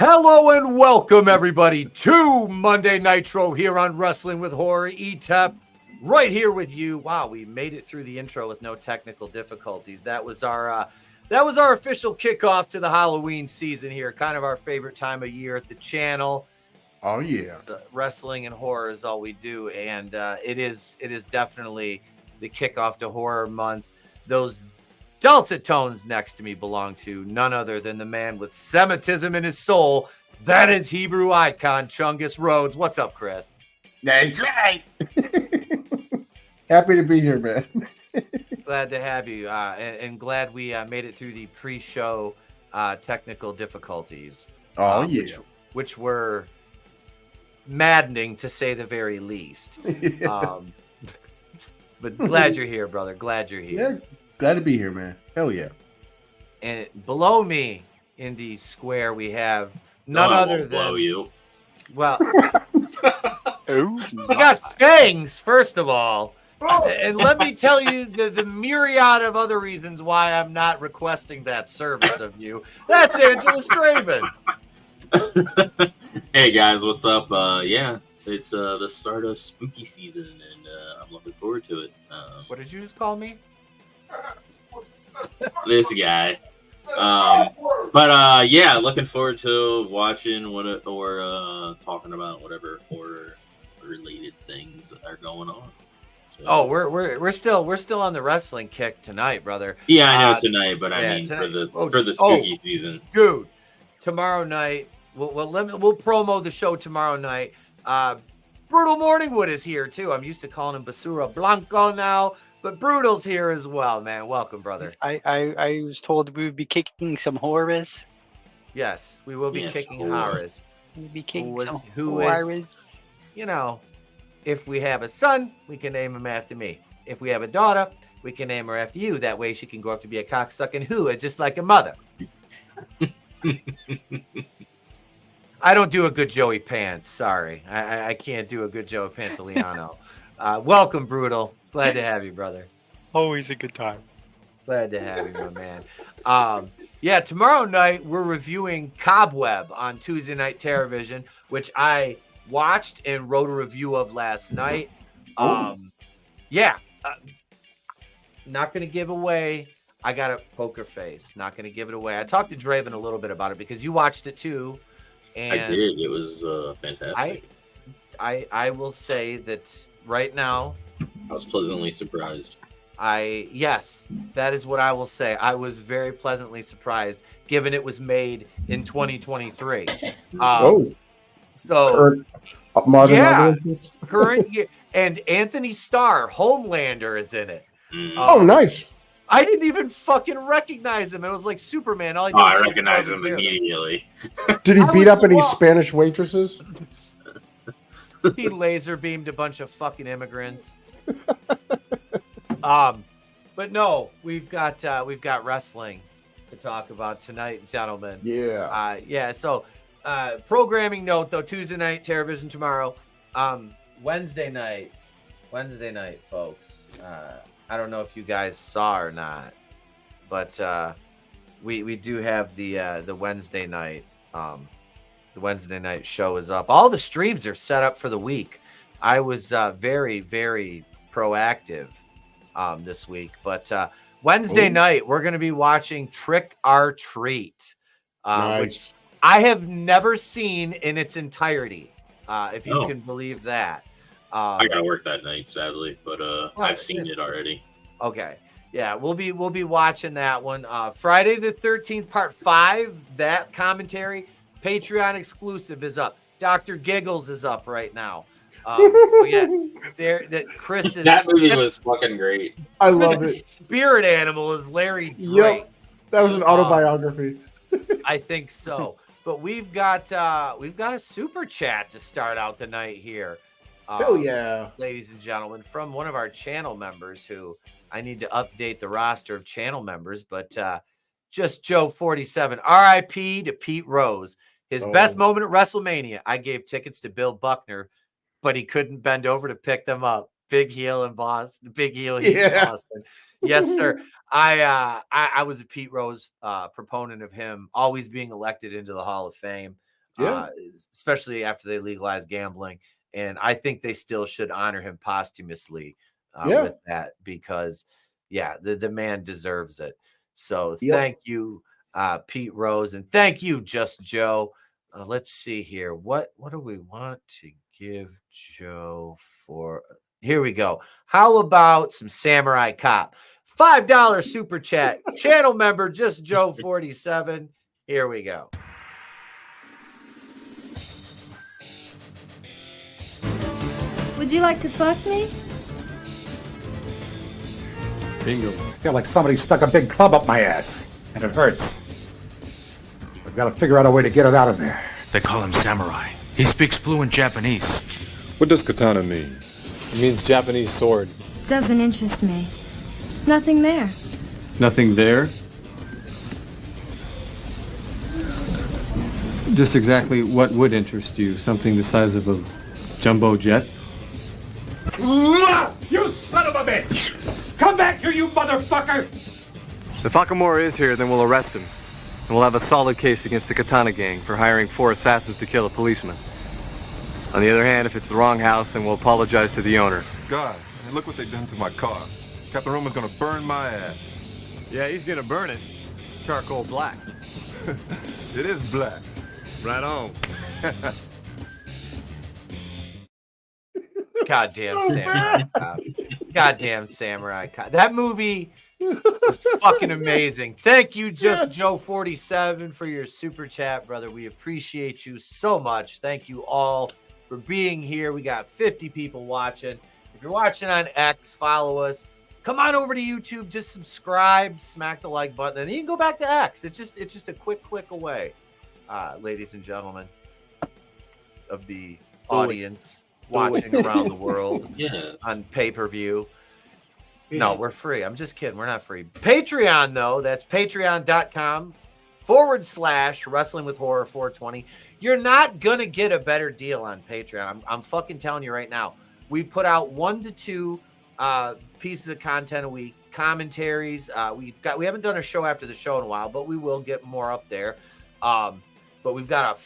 Hello and welcome, everybody, to Monday Nitro here on Wrestling with Horror. Etep, right here with you. Wow, we made it through the intro with no technical difficulties. That was our official kickoff to the Halloween season here. Kind of our favorite time of year at the channel. Oh yeah, wrestling and horror is all we do, and it is definitely the kickoff to horror month. Those Delta tones next to me belong to none other than the man with Semitism in his soul. That is Hebrew icon Chungus Rhodes. What's up, Chris? That's right. Happy to be here, man. Glad to have you, and glad we made it through the pre-show technical difficulties. Oh yeah, which were maddening to say the very least. But glad you're here, brother. Glad you're here. Yeah. Glad to be here, man. Hell yeah. And below me in the square, we have none other than you. Well, we got fangs, first of all. And let me tell you the myriad of other reasons why I'm not requesting that service of you. That's AngelousDraven. Hey, guys, what's up? Yeah, it's the start of spooky season, and I'm looking forward to it. What did you just call me? This guy. But yeah, looking forward to watching or talking about whatever horror related things are going on. So, oh, we're still on the wrestling kick tonight, brother. Yeah, I know tonight, but I mean tonight, for the spooky season, dude. Tomorrow night, we'll promo the show tomorrow night. Brutal Morningwood is here too. I'm used to calling him Basura Blanco now. But Brutal's here as well, man. Welcome, brother. I was told we would be kicking some horrors. Yes, we will be kicking horrors. We'll be kicking some horrors. You know, if we have a son, we can name him after me. If we have a daughter, we can name her after you. That way she can grow up to be a cocksucking hooah, just like a mother. I don't do a good Joey Pants. Sorry. I can't do a good Joey Pantoliano. Welcome, Brutal. Glad to have you, brother. Always a good time. Glad to have you, my man. Yeah, tomorrow night we're reviewing Cobweb on Tuesday Night Television, which I watched and wrote a review of last night. Yeah, not going to give away. I got a poker face. Not going to give it away. I talked to Draven a little bit about it because you watched it too. And I did. It was fantastic. I will say that right now, I was pleasantly surprised. Yes, that is what I will say. I was very pleasantly surprised, given it was made in 2023. So current year, and Anthony Starr, Homelander, is in it. Oh, nice. I didn't even fucking recognize him. It was like Superman. I recognized him immediately. Did he beat up any Spanish waitresses? He laser beamed a bunch of fucking immigrants. But no, we've got wrestling to talk about tonight, gentlemen. Yeah. Yeah. So, programming note though, Tuesday night television tomorrow. Wednesday night, folks. I don't know if you guys saw or not, but we do have the Wednesday night. The Wednesday night show is up. All the streams are set up for the week. I was very, very proactive this week. But Wednesday night, we're going to be watching Trick or Treat, which I have never seen in its entirety, if you can believe that. I got to work that night, sadly, but I've seen it already. Okay. Yeah, we'll be watching that one. Friday the 13th, part 5, that commentary, Patreon exclusive is up. Dr. Giggles is up right now. So yeah, Chris is. That movie was fucking great. I love it. Spirit animal is Larry Drake. Yep, that was an autobiography. I think so. But we've got a super chat to start out the night here. Hell yeah, ladies and gentlemen, from one of our channel members who I need to update the roster of channel members, but just Joe 47. R.I.P. to Pete Rose. His best moment at WrestleMania. I gave tickets to Bill Buckner, but he couldn't bend over to pick them up. Big heel in Boston. Big heel in Boston. Yes, sir. I was a Pete Rose proponent of him always being elected into the Hall of Fame. especially after they legalize gambling. And I think they still should honor him posthumously with that because, the man deserves it. So thank you, Pete Rose, and thank you, Just Joe. Let's see here. What do we want to give Joe for? Here we go. How about some Samurai Cop? $5 super chat. Channel member Just Joe 47. Here we go. Would you like to fuck me? Bingo. I feel like somebody stuck a big club up my ass, and it hurts. I've got to figure out a way to get it out of there. They call him Samurai. He speaks fluent Japanese. What does katana mean? It means Japanese sword. Doesn't interest me. Nothing there. Nothing there? Just exactly what would interest you? Something the size of a jumbo jet? You son of a bitch! Come back here, you motherfucker! If Akamura is here, then we'll arrest him. And we'll have a solid case against the Katana Gang for hiring 4 assassins to kill a policeman. On the other hand, if it's the wrong house, then we'll apologize to the owner. God, and look what they've done to my car. Captain Roman's gonna burn my ass. Yeah, he's gonna burn it. Charcoal black. It is black. Right on. Goddamn Samurai Cop. Goddamn Samurai Cop. That movie was fucking amazing. Thank you, Just Joe 47, for your super chat, brother. We appreciate you so much. Thank you all for being here. We got 50 people watching. If you're watching on X, follow us. Come on over to YouTube. Just subscribe, smack the like button, and you can go back to X. It's just a quick click away, ladies and gentlemen of the audience watching around the world on pay-per-view. No, we're free. I'm just kidding. We're not free. Patreon, though, that's patreon.com/Wrestling with Horror 420. You're not going to get a better deal on Patreon. I'm fucking telling you right now. We put out 1 to 2 pieces of content a week, commentaries. We haven't done a show after the show in a while, but we will get more up there. But we've got a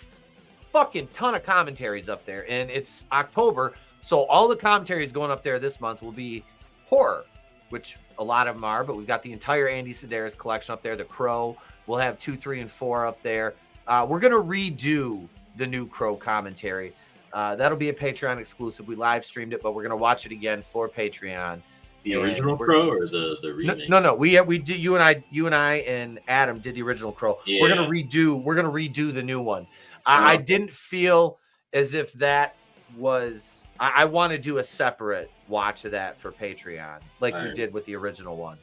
fucking ton of commentaries up there, and it's October, so all the commentaries going up there this month will be horror, which a lot of them are, but we've got the entire Andy Sedaris collection up there. The Crow, we'll have 2, 3, and 4 up there. We're going to redo the new Crow commentary. That'll be a Patreon exclusive. We live streamed it, but we're going to watch it again for Patreon. The original Crow or the remake? No. We did. You and I and Adam did the original Crow. Yeah. We're gonna redo the new one. I didn't feel as if that was. I want to do a separate watch of that for Patreon, like we did with the original one.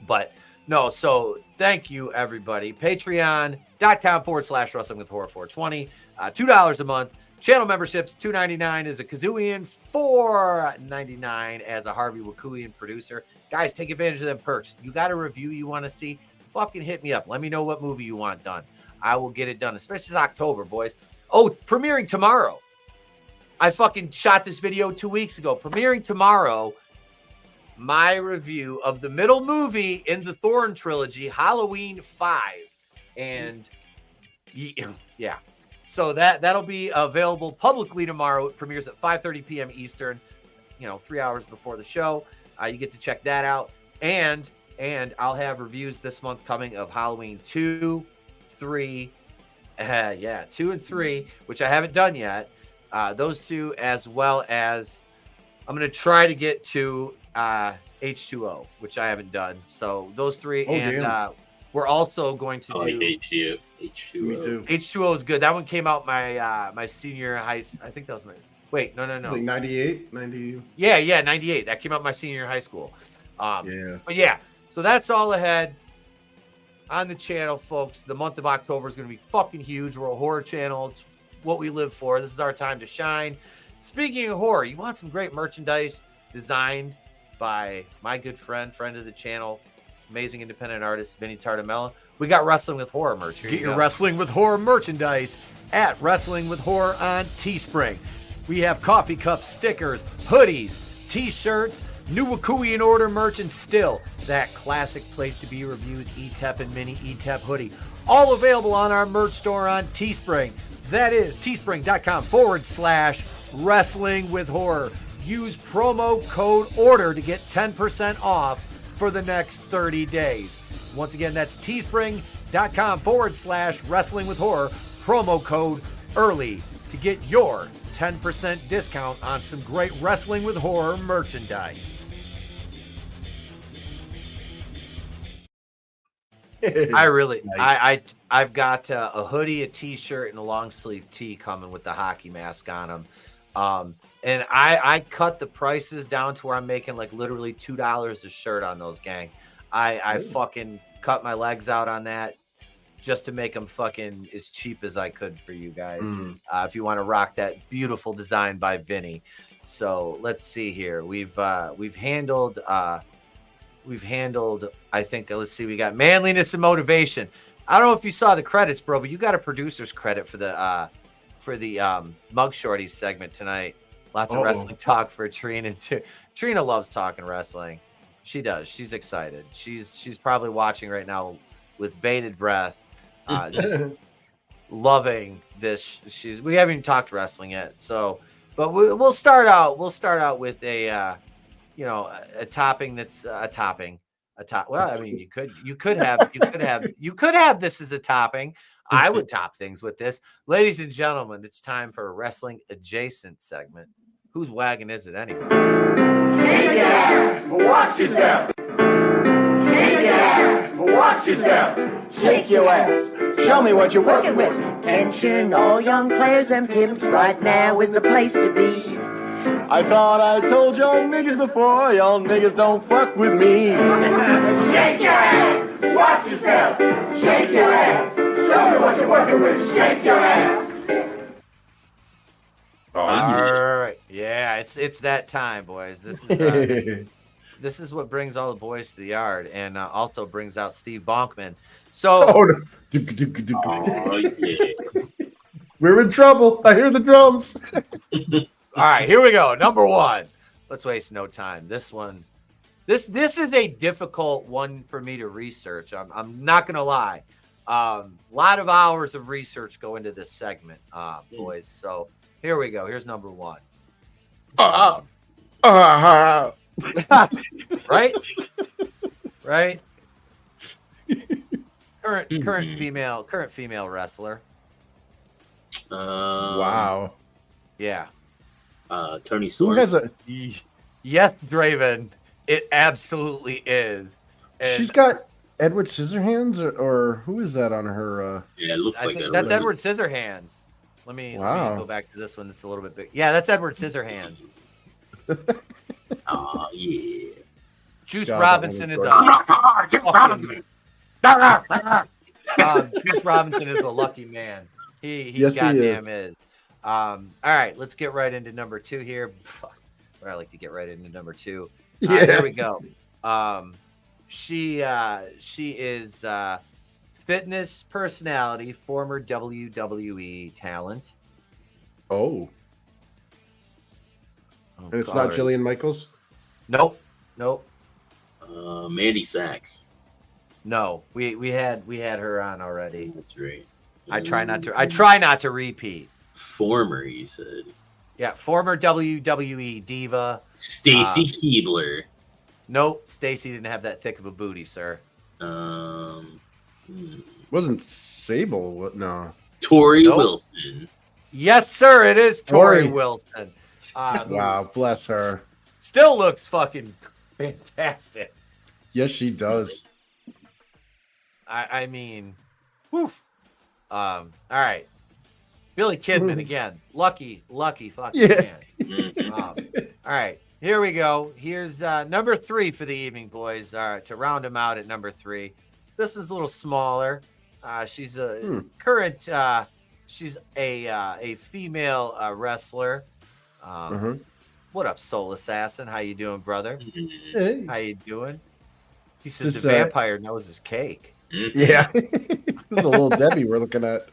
But no. So thank you, everybody. Patreon.com/Wrestling with Horror 420. $2 a month. Channel memberships, $2.99 as a Kazooian, $4.99 as a Harvey Wakuian producer. Guys, take advantage of them perks. You got a review you want to see? Fucking hit me up. Let me know what movie you want done. I will get it done, especially October, boys. Oh, premiering tomorrow. I fucking shot this video 2 weeks ago. Premiering tomorrow, my review of the middle movie in the Thorn trilogy, Halloween 5. And yeah. So that'll be available publicly tomorrow. It premieres at 5:30 p.m. Eastern, 3 hours before the show. You get to check that out. And I'll have reviews this month coming of Halloween 2, 3, 2 and 3, which I haven't done yet. Those 2, as well as I'm going to try to get to H2O, which I haven't done. So those 3, we're also going to do H2O. Me too. H2O is good. That one came out my senior high. I think that was my. Wait, no. Like 98, 90. Yeah, 98. That came out my senior high school. But yeah, so that's all ahead on the channel, folks. The month of October is going to be fucking huge. We're a horror channel. It's what we live for. This is our time to shine. Speaking of horror, you want some great merchandise designed by my good friend of the channel, amazing independent artist, Vinnieart. We got Wrestling with Horror merch. Get your Wrestling with Horror merchandise at Wrestling with Horror on Teespring. We have coffee cups, stickers, hoodies, t-shirts, new Wakui and Order merch, and still that classic place to be reviews, Etep and mini Etep hoodie. All available on our merch store on Teespring. That is teespring.com/wrestling with horror. Use promo code ORDER to get 10% off for the next 30 days. Once again, that's teespring.com/wrestling with horror. Promo code EARLY to get your 10% discount on some great Wrestling with Horror merchandise. I've got a hoodie, a t-shirt, and a long sleeve tee coming with the hockey mask on them. And I cut the prices down to where I'm making like literally $2 a shirt on those, gang. I fucking cut my legs out on that just to make them fucking as cheap as I could for you guys. If you want to rock that beautiful design by Vinny. So let's see here. We've handled, I think, let's see, we got manliness and motivation. I don't know if you saw the credits, bro, but you got a producer's credit for the MugShawtys segment tonight. Lots of wrestling talk for Trina too. Trina loves talking wrestling. She does. She's excited. She's probably watching right now with bated breath, just loving this. We haven't even talked wrestling yet, so but we'll start out. We'll start out with a topping that's a topping. Well, I mean, you could have this as a topping. I would top things with this. Ladies and gentlemen, it's time for a wrestling adjacent segment. Whose wagon is it anyway? Shake your ass, watch yourself. Shake your ass, watch yourself. Shake your ass, show me what you're working with. Attention, all young players and pimps, right now is the place to be. I thought I told y'all niggas before, y'all niggas don't fuck with me. Shake your ass, watch yourself. Shake your ass, show me what you're working with. Shake your ass. All right, yeah, it's that time, boys. This is this is what brings all the boys to the yard, and also brings out Steve Bonkman. So, we're in trouble. I hear the drums. All right, here we go. Number one. Let's waste no time. This one, this is a difficult one for me to research. I'm not gonna lie. A lot of hours of research go into this segment, boys. So here we go. Here's number one. Right? Current female wrestler. Wow. Yeah. Tony Storm. Yes, Draven. It absolutely is. And she's got Edward Scissorhands, or who is that on her? Yeah, it looks like that's Edward Scissorhands. Let me go back to this one. It's a little bit big. Yeah, that's Edward Scissorhands. Oh yeah. Juice Robinson is Juice Robinson is a lucky man. He goddamn is. All right, let's get right into number two here. I like to get right into number two. There we go. She is fitness personality, former WWE talent. And it's not Jillian Michaels? Nope. Mandy Sachs. No, we had her on already. That's right. I try not to repeat. Former, you said. Yeah, former WWE diva. Stacy Keibler. Nope, Stacy didn't have that thick of a booty, sir. Wasn't Sable? No. Tori Wilson. Yes, sir, it is Tori Wilson. Wow, bless her. Still looks fucking fantastic. Yes, she does. I mean, woof. All right. Billy Kidman again. Lucky fucking man. All right. Here we go. Here's number 3 for the evening, boys. To round them out at number 3. This is a little smaller. She's a current. She's a female wrestler. What up, Soul Assassin? How you doing, brother? Hey. How you doing? He says the vampire knows his cake. Yeah. It's a little Debbie we're looking at.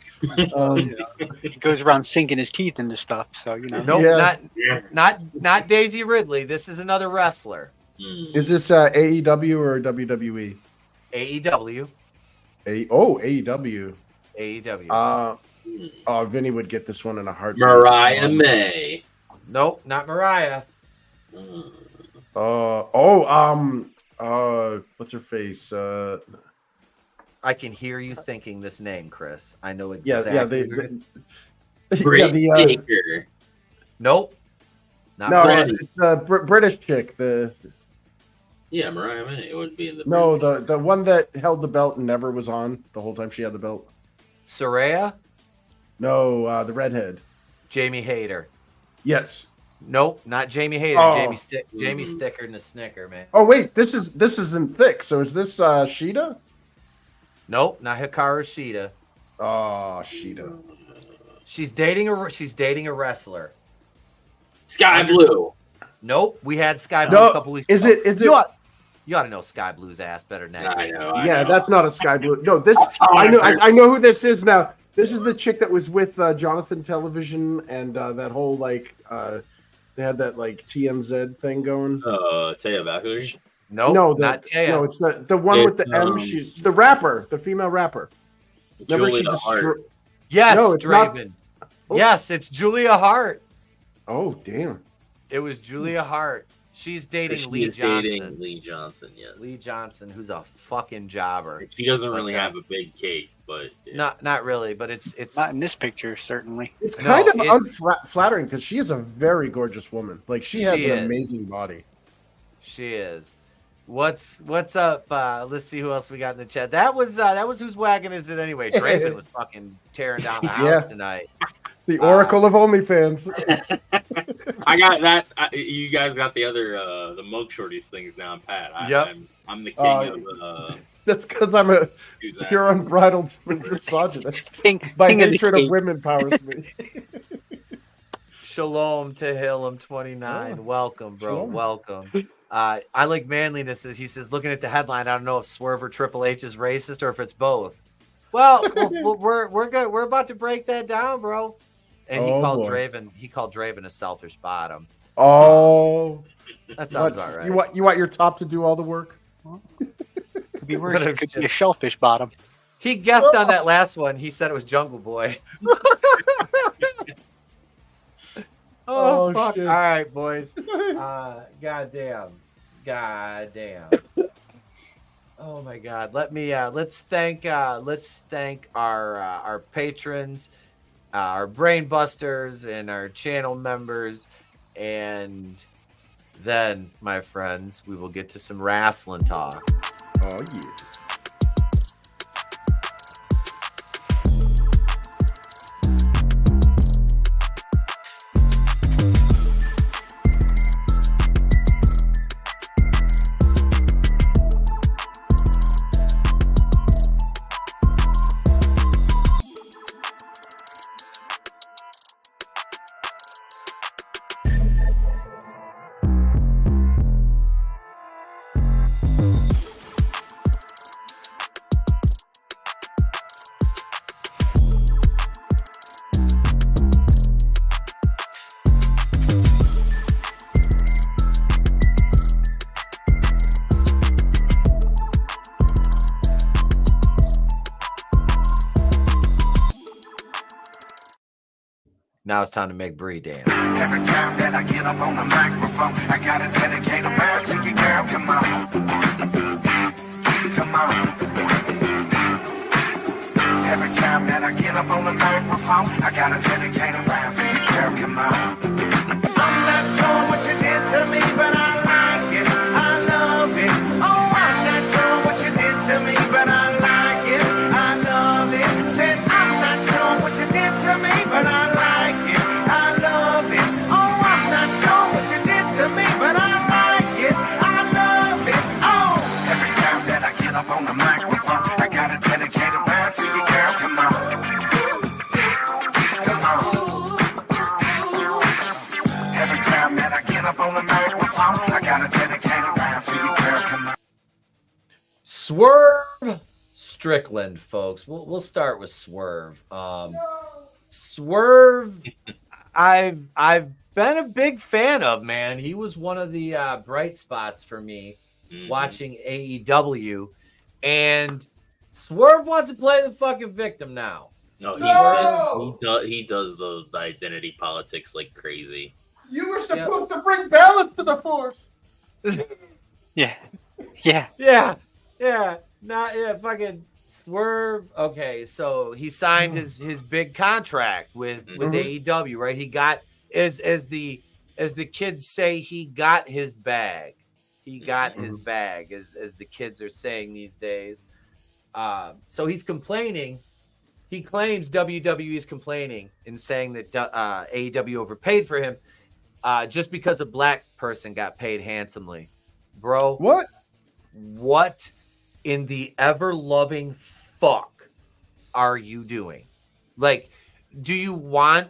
He goes around sinking his teeth into stuff, so you know. Nope, not Daisy Ridley. This is another wrestler. Is this AEW or WWE? AEW. AEW. AEW. Vinny would get this one in a heartbeat. Mariah May. Nope, not Mariah. What's her face? I can hear you thinking this name, Chris. I know exactly. Britt Baker. Nope. Not no, Britt. it's the British chick. Yeah, Mariah May. It would be in the. No, the one that held the belt and never was on the whole time she had the belt. Saraya? No, the redhead. Jamie Hayter. Yes. Nope, not Jamie Hayter. Oh. Jamie's thicker than a Snicker, man. Oh wait, this isn't thick. So is this Sheeta? Nope, not Hikaru Shida. Oh, Sheeta. She's dating a wrestler. Sky Blue. Nope, we had Sky Blue a couple weeks ago. Is it? You ought to know Sky Blue's ass better than that. I know. That's not a Sky Blue. No, this I know who this is now. This is the chick that was with Jonathan Television and that whole they had that TMZ thing going. Taya Valkyrie. Nope, no, not Taya. No, it's the one with the M. She's the rapper, the female rapper. Remember, Julia Hart. Yes, no, it's Draven. Yes, it's Julia Hart. Oh, damn. It was Julia Hart. She's dating Lee Johnson. Dating Lee Johnson, yes. Lee Johnson, who's a fucking jobber. She doesn't really have a big cake, but not really, but it's not in this picture, certainly. It's kind of unflattering because she is a very gorgeous woman. She has an amazing body. She is. What's up? Let's see who else we got in the chat. That was whose wagon is it anyway? Draven was fucking tearing down the house tonight. The Oracle of OnlyFans. I got that. You guys got the other the MugShawtys things now, Pat. I'm the king of. That's because I'm a pure unbridled misogynist. My hatred of women powers me. Shalom to Hillam 29. Welcome, bro. Shalom. Welcome. I like manliness. He says, looking at the headline, I don't know if Swerve or Triple H is racist or if it's both. Well, we're good. We're about to break that down, bro. And he called Draven a selfish bottom. Oh, that sounds about right. You want your top to do all the work? Could be worse. It could be a shellfish bottom. He guessed on that last one. He said it was Jungle Boy. Oh, fuck. Shit. All right, boys. Goddamn. Oh my God. Let's thank our patrons, our brain busters, and our channel members, and then, my friends, we will get to some wrestling talk. Oh yeah. Now it's time to make Bree dance. Every time that I get up on the microphone, I gotta dedicate a round to you, girl. Come on. Come on. Every time that I get up on the microphone, I gotta dedicate a round to you, girl. Come on. I'm not sure what you did to me, but I like it. I love it. Oh, I'm not sure what you did to me, but I like it. I love it. Said I'm not sure what you did to me, but I like it. On the microphone, I gotta dedicate a round to you, girl. Come on. Come on. Every time that I get up on the microphone, I gotta dedicate a round to you, girl. Come on. Swerve Strickland, folks. We'll start with Swerve. Swerve, I've been a big fan of, man. He was one of the bright spots for me watching AEW, and Swerve wants to play the fucking victim now. No, he does the identity politics like crazy. You were supposed to bring balance to the force. Yeah. Fucking Swerve. Okay, so he signed his big contract with AEW, right? He got as the kids say, he got his bag. He got his bag, as the kids are saying these days. So he's complaining. He claims WWE is complaining and saying that AEW overpaid for him just because a black person got paid handsomely. Bro, what in the ever-loving fuck are you doing? Like, do you want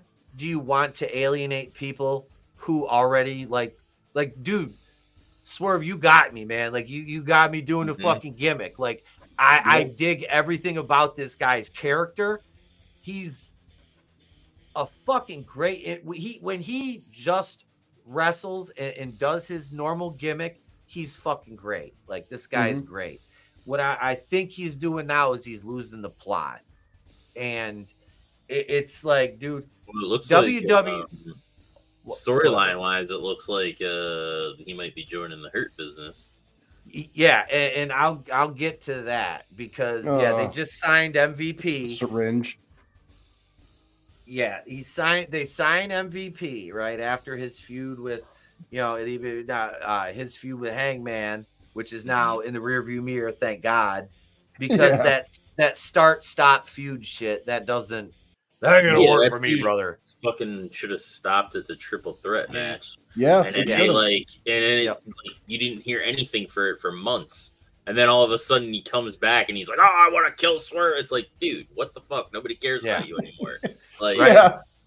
to alienate people who already like dude, Swerve, you got me, man. Like you got me doing the fucking gimmick. Like I dig everything about this guy's character. He's a fucking great. When he just wrestles and does his normal gimmick, he's fucking great. Like this guy is great. What I think he's doing now is he's losing the plot, and it's like, dude, well, it looks WWE. Storyline wise, it looks like he might be joining the Hurt Business. Yeah, and I'll get to that because they just signed MVP. Syringe. Yeah, they signed MVP right after his feud with, his feud with Hangman, which is now in the rearview mirror, thank God, because that start-stop feud shit that ain't gonna work for me, brother. Fucking should have stopped at the triple threat match. Yeah, and then you didn't hear anything for months, and then all of a sudden he comes back and he's like, "Oh, I want to kill Swerve." It's like, dude, what the fuck? Nobody cares about you anymore. Like,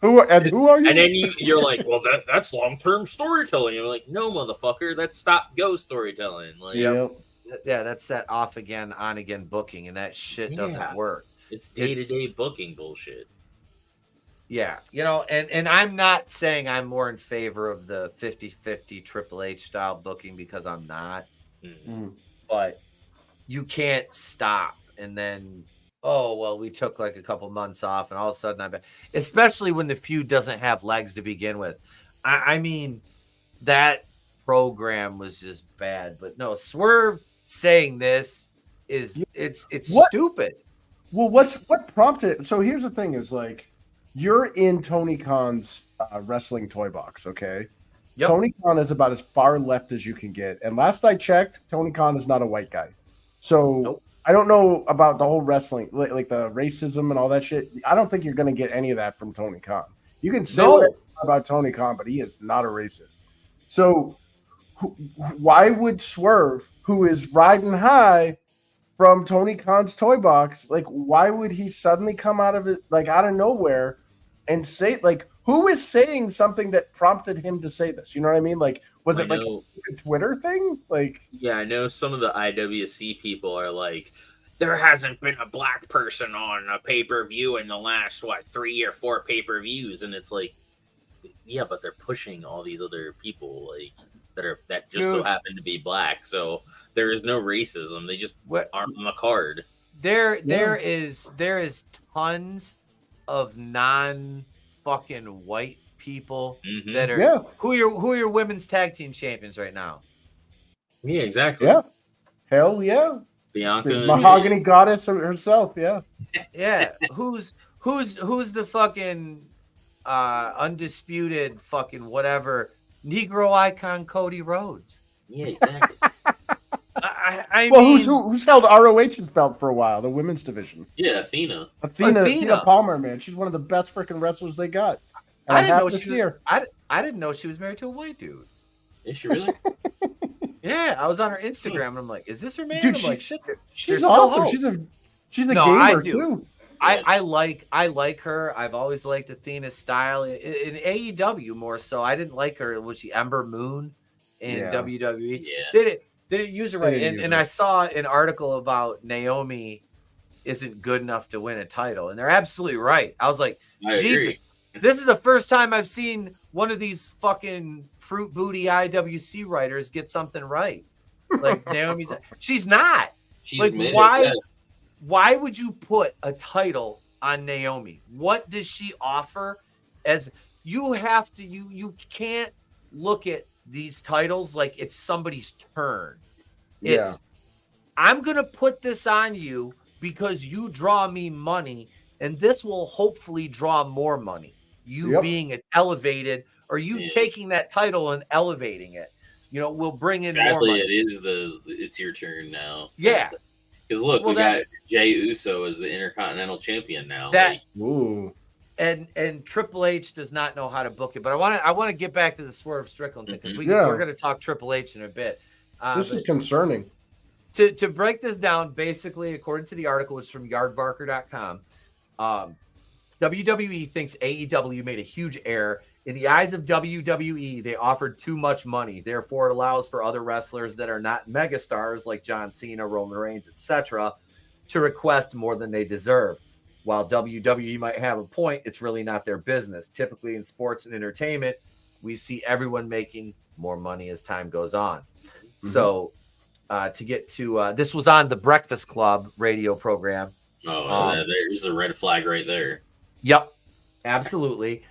who are you? And then you're like, well, that's long-term storytelling. You're like, no, motherfucker, that's stop-go storytelling. Like, that's that off again, on again booking, and that shit doesn't work. It's day-to-day booking bullshit. Yeah, and I'm not saying I'm more in favor of the 50-50 Triple H style booking because I'm not. But you can't stop and then, we took like a couple months off and all of a sudden especially when the feud doesn't have legs to begin with. I mean, that program was just bad. But no, Swerve saying this it's stupid. Well, what prompted it? So here's the thing: is like, you're in Tony Khan's wrestling toy box, okay? Yep. Tony Khan is about as far left as you can get. And last I checked, Tony Khan is not a white guy. So I don't know about the whole wrestling, like the racism and all that shit. I don't think you're going to get any of that from Tony Khan. You can say about Tony Khan, but he is not a racist. So why would Swerve, who is riding high from Tony Khan's toy box, like, why would he suddenly come out of it, like, out of nowhere and say, like, who is saying something that prompted him to say this? You know what I mean? Like, was it like a Twitter thing? Like, yeah, I know some of the IWC people are like, there hasn't been a black person on a pay-per-view in the last, 3 or 4 pay-per-views. And it's like, yeah, but they're pushing all these other people, like, that just so happen to be black. So there is no racism. They just aren't on the card. There is tons of non-fucking white people that are who are your women's tag team champions right now? Yeah, exactly. Yeah, hell yeah. Bianca, Mahogany Goddess herself. Yeah, yeah. Who's the fucking undisputed fucking whatever Negro icon Cody Rhodes? Yeah, exactly. I mean, who's held ROH's belt for a while, the women's division? Yeah, Athena Palmer, man, she's one of the best freaking wrestlers they got. And I didn't know she was married to a white dude. Is she really? Yeah, I was on her Instagram and I'm like, is this her man? Dude, I'm like, shit, she's awesome. She's a gamer too. I like her. I've always liked Athena's style in AEW more so. I didn't like her. Was she Ember Moon in WWE? Yeah. They didn't use her right. And I saw an article about Naomi isn't good enough to win a title, and they're absolutely right. I was like, Jesus, This is the first time I've seen one of these fucking fruit booty IWC writers get something right. Like Naomi's, she's not. She's like made why? it, Why would you put a title on Naomi? What does she offer? As you have to, you can't look at these titles like it's somebody's turn. It's I'm gonna put this on you because you draw me money, and this will hopefully draw more money. You being elevated, or you taking that title and elevating it, will bring in more money. It's your turn now. Yeah. Because look, we got Jey Uso as the Intercontinental Champion now. And Triple H does not know how to book it. But I want to get back to the Swerve Strickland thing because we're going to talk Triple H in a bit. This is concerning. To break this down, basically, according to the article, it's from yardbarker.com. WWE thinks AEW made a huge error. In the eyes of WWE, they offered too much money. Therefore, it allows for other wrestlers that are not megastars like John Cena, Roman Reigns, etc., to request more than they deserve. While WWE might have a point, it's really not their business. Typically in sports and entertainment, we see everyone making more money as time goes on. So to get to this was on the Breakfast Club radio program. There's a red flag right there. Yep, absolutely.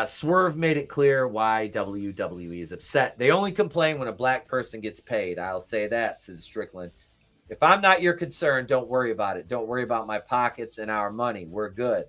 Swerve made it clear why WWE is upset. They only complain when a black person gets paid. I'll say that, says Strickland. If I'm not your concern, don't worry about it. Don't worry about my pockets and our money. We're good.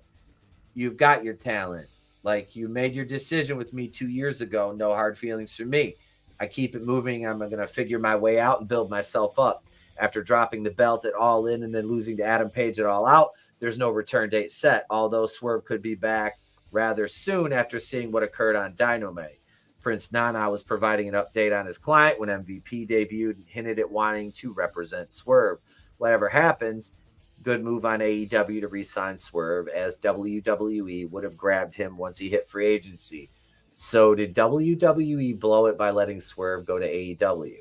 You've got your talent. Like, you made your decision with me 2 years ago. No hard feelings for me. I keep it moving. I'm going to figure my way out and build myself up. After dropping the belt at All In and then losing to Adam Page at All Out, there's no return date set, although Swerve could be back rather soon after seeing what occurred on Dynamite. Prince Nana was providing an update on his client when MVP debuted and hinted at wanting to represent Swerve. Whatever happens, good move on AEW to re-sign Swerve, as WWE would have grabbed him once he hit free agency. So did WWE blow it by letting Swerve go to AEW?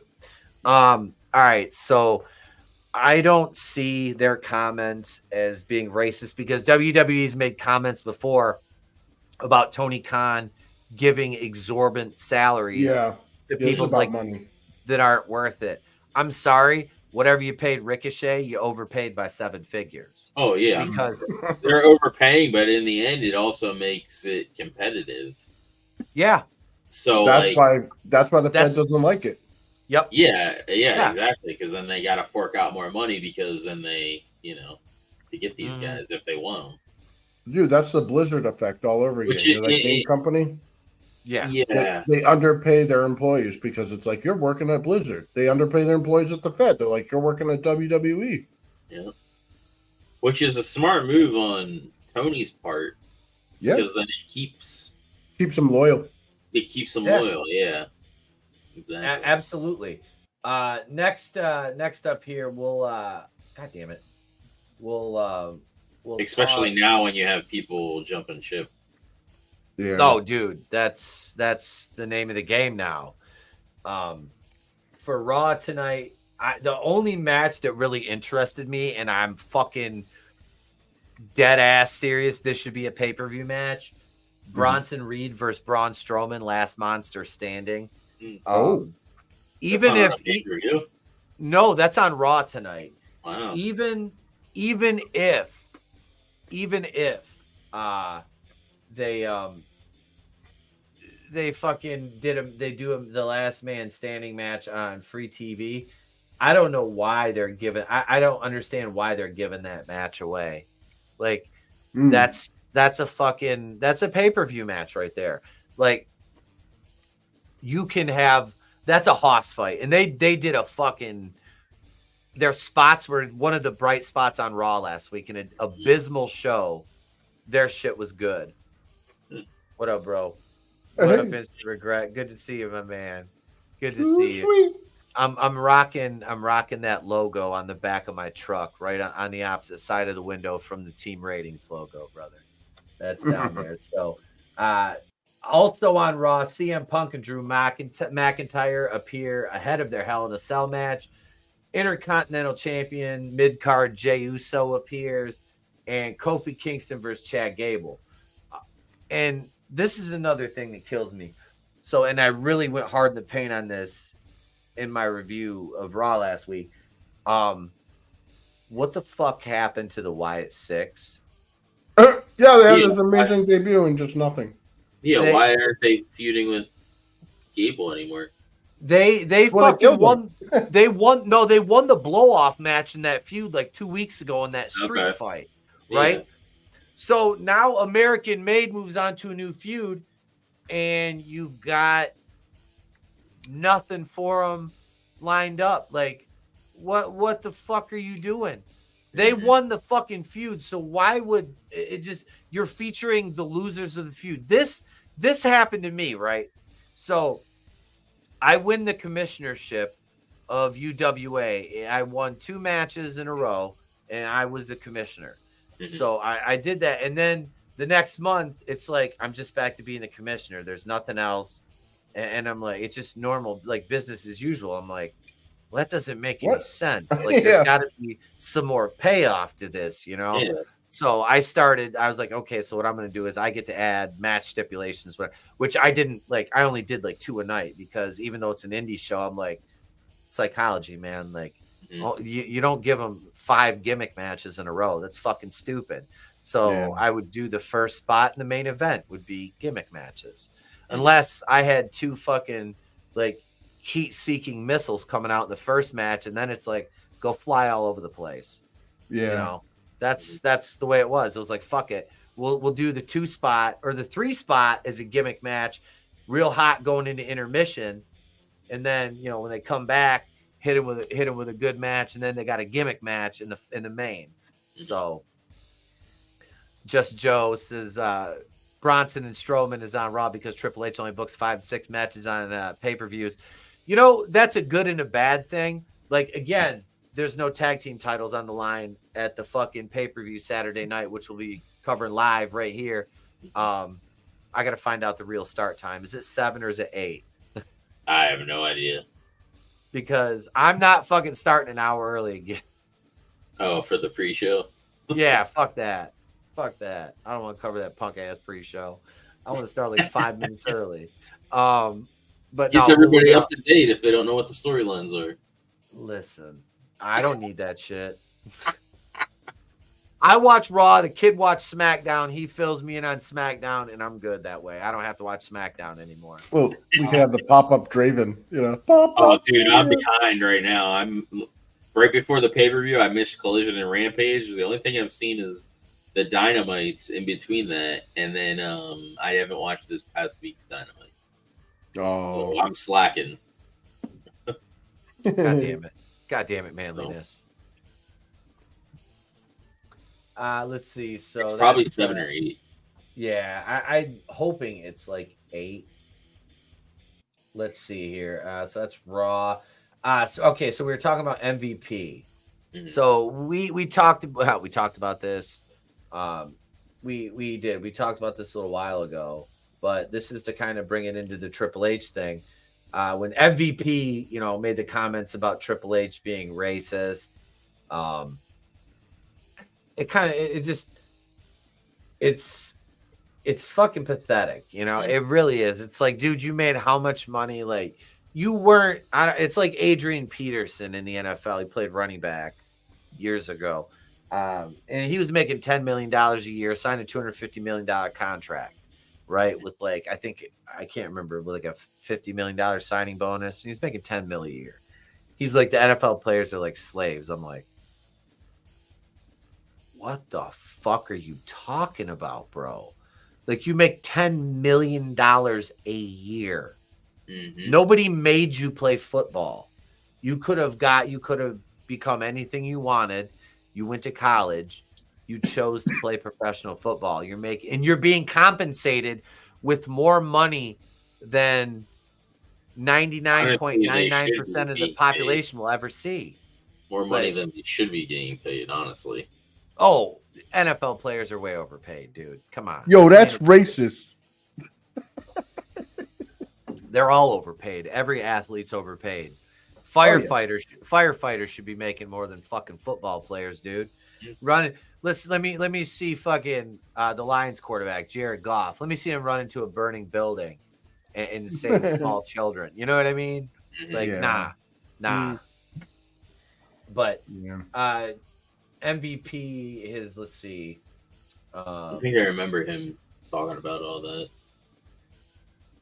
All right, so I don't see their comments as being racist because WWE's made comments before about Tony Khan giving exorbitant salaries to people like money that aren't worth it. I'm sorry, whatever you paid Ricochet, you overpaid by 7 figures. Oh yeah, because they're overpaying, but in the end, it also makes it competitive. Yeah, so that's why the Fed doesn't like it. Yep. Yeah, exactly. Because then they got to fork out more money because then they, to get these guys if they want them. Dude, that's the Blizzard effect all over again. That game company. Yeah. They underpay their employees because it's like, you're working at Blizzard. They underpay their employees at the Fed. They're like, you're working at WWE. Yeah. Which is a smart move on Tony's part. Yeah. Because then it keeps them loyal. It keeps them loyal. Yeah. Exactly. Absolutely. Next up here, we'll God damn it. We'll especially now when you have people jumping ship. Yeah. Oh, dude, that's the name of the game now. For Raw tonight, the only match that really interested me, and I'm fucking dead ass serious, this should be a pay-per-view match. Bronson Reed versus Braun Strowman, last monster standing. Even if no, that's on Raw tonight. Wow. Even if they fucking do the last man standing match on free TV, I don't know why they're giving. I don't understand why they're giving that match away. Like that's a pay-per-view match right there. Like, you can have, that's a hoss fight. And they did a fucking, their spots were one of the bright spots on Raw last week, in an abysmal show. Their shit was good. What up, bro? What up, Instant Regret? Good to see you, my man. Good to see you. Sweet. I'm rocking that logo on the back of my truck, right on the opposite side of the window from the team ratings logo, brother. That's down there. So, also on Raw, CM Punk and Drew McIntyre appear ahead of their Hell in a Cell match. Intercontinental Champion mid-card Jey Uso appears, and Kofi Kingston versus Chad Gable. And this is another thing that kills me. So, and I really went hard in the paint on this in my review of Raw last week. What the fuck happened to the Wyatt Six? Yeah, they had an amazing debut and just nothing. Yeah, why aren't they feuding with Gable anymore? They fucking won. They won the blow off match in that feud like 2 weeks ago in that street fight, right? Yeah. So now American Made moves on to a new feud, and you've got nothing for them lined up. Like, what the fuck are you doing? They won the fucking feud, so why would it just? You're featuring the losers of the feud. This happened to me, right? So I win the commissionership of UWA. I won 2 matches in a row, and I was the commissioner. So I did that. And then the next month, it's like, I'm just back to being the commissioner. There's nothing else. And I'm like, it's just normal, like business as usual. I'm like, well, that doesn't make any sense. Like, there's got to be some more payoff to this, you know? Yeah. So I was like, okay, so what I'm going to do is I get to add match stipulations, which I didn't like. I only did like 2 a night because even though it's an indie show, I'm like, psychology, man. Like, you don't give them 5 gimmick matches in a row. That's fucking stupid. So I would do the first spot in the main event would be gimmick matches, unless I had 2 fucking like heat-seeking missiles coming out in the first match, and then it's like go fly all over the place. Yeah, you know, that's the way it was. It was like, fuck it, we'll do the 2 spot or the 3 spot as a gimmick match, real hot going into intermission, and then you know when they come back, hit him with a good match, and then they got a gimmick match in the main. So, Just Joe says Bronson and Strowman is on Raw because Triple H only books 5 to 6 matches on pay-per-views. You know, that's a good and a bad thing. Like, again, there's no tag team titles on the line at the fucking pay-per-view Saturday night, which we'll be covering live right here. I got to find out the real start time. Is it 7 or is it 8? I have no idea. Because I'm not fucking starting an hour early again. Oh, for the pre-show? Yeah, fuck that. Fuck that. I don't want to cover that punk-ass pre-show. I want to start like 5 minutes early. But gets everybody up to date if they don't know what the storylines are. Listen, I don't need that shit. I watch Raw. The kid watch SmackDown. He fills me in on SmackDown, and I'm good that way. I don't have to watch SmackDown anymore. Well, we can have the pop-up Draven, you know. Dude, I'm behind right now. I'm right before the pay-per-view. I missed Collision and Rampage. The only thing I've seen is the Dynamites in between that, and then I haven't watched this past week's Dynamite. Oh, so I'm slacking. God damn it, manliness. Let's see. So it's probably 7 or 8. Yeah, I'm hoping it's like 8. Let's see here. So that's Raw. So we were talking about MVP. Mm-hmm. So we talked about this. We talked about this a little while ago, but this is to kind of bring it into the Triple H thing. When MVP, you know, made the comments about Triple H being racist, it's fucking pathetic. You know, it really is. It's like, dude, you made how much money? Like, you weren't. It's like Adrian Peterson in the NFL. He played running back years ago, and he was making $10 million a year, signed a $250 million contract, right? With like, I can't remember, with like a $50 million signing bonus. And he's making $10 million a year. He's like, the NFL players are like slaves. I'm like, what the fuck are you talking about, bro? Like, you make $10 million a year. Mm-hmm. Nobody made you play football. You could have become anything you wanted. You went to college. You chose to play professional football. You're being compensated with more money than 99.99% of the population will ever see. More money than they should be getting paid, honestly. Oh, NFL players are way overpaid, dude. Come on. Yo, that's racist. They're all overpaid. Every athlete's overpaid. Firefighters should be making more than fucking football players, dude. Listen, let me see fucking the Lions quarterback, Jared Goff. Let me see him run into a burning building and save small children. You know what I mean? Like, nah. But MVP is, let's see. I think I remember him talking about all that.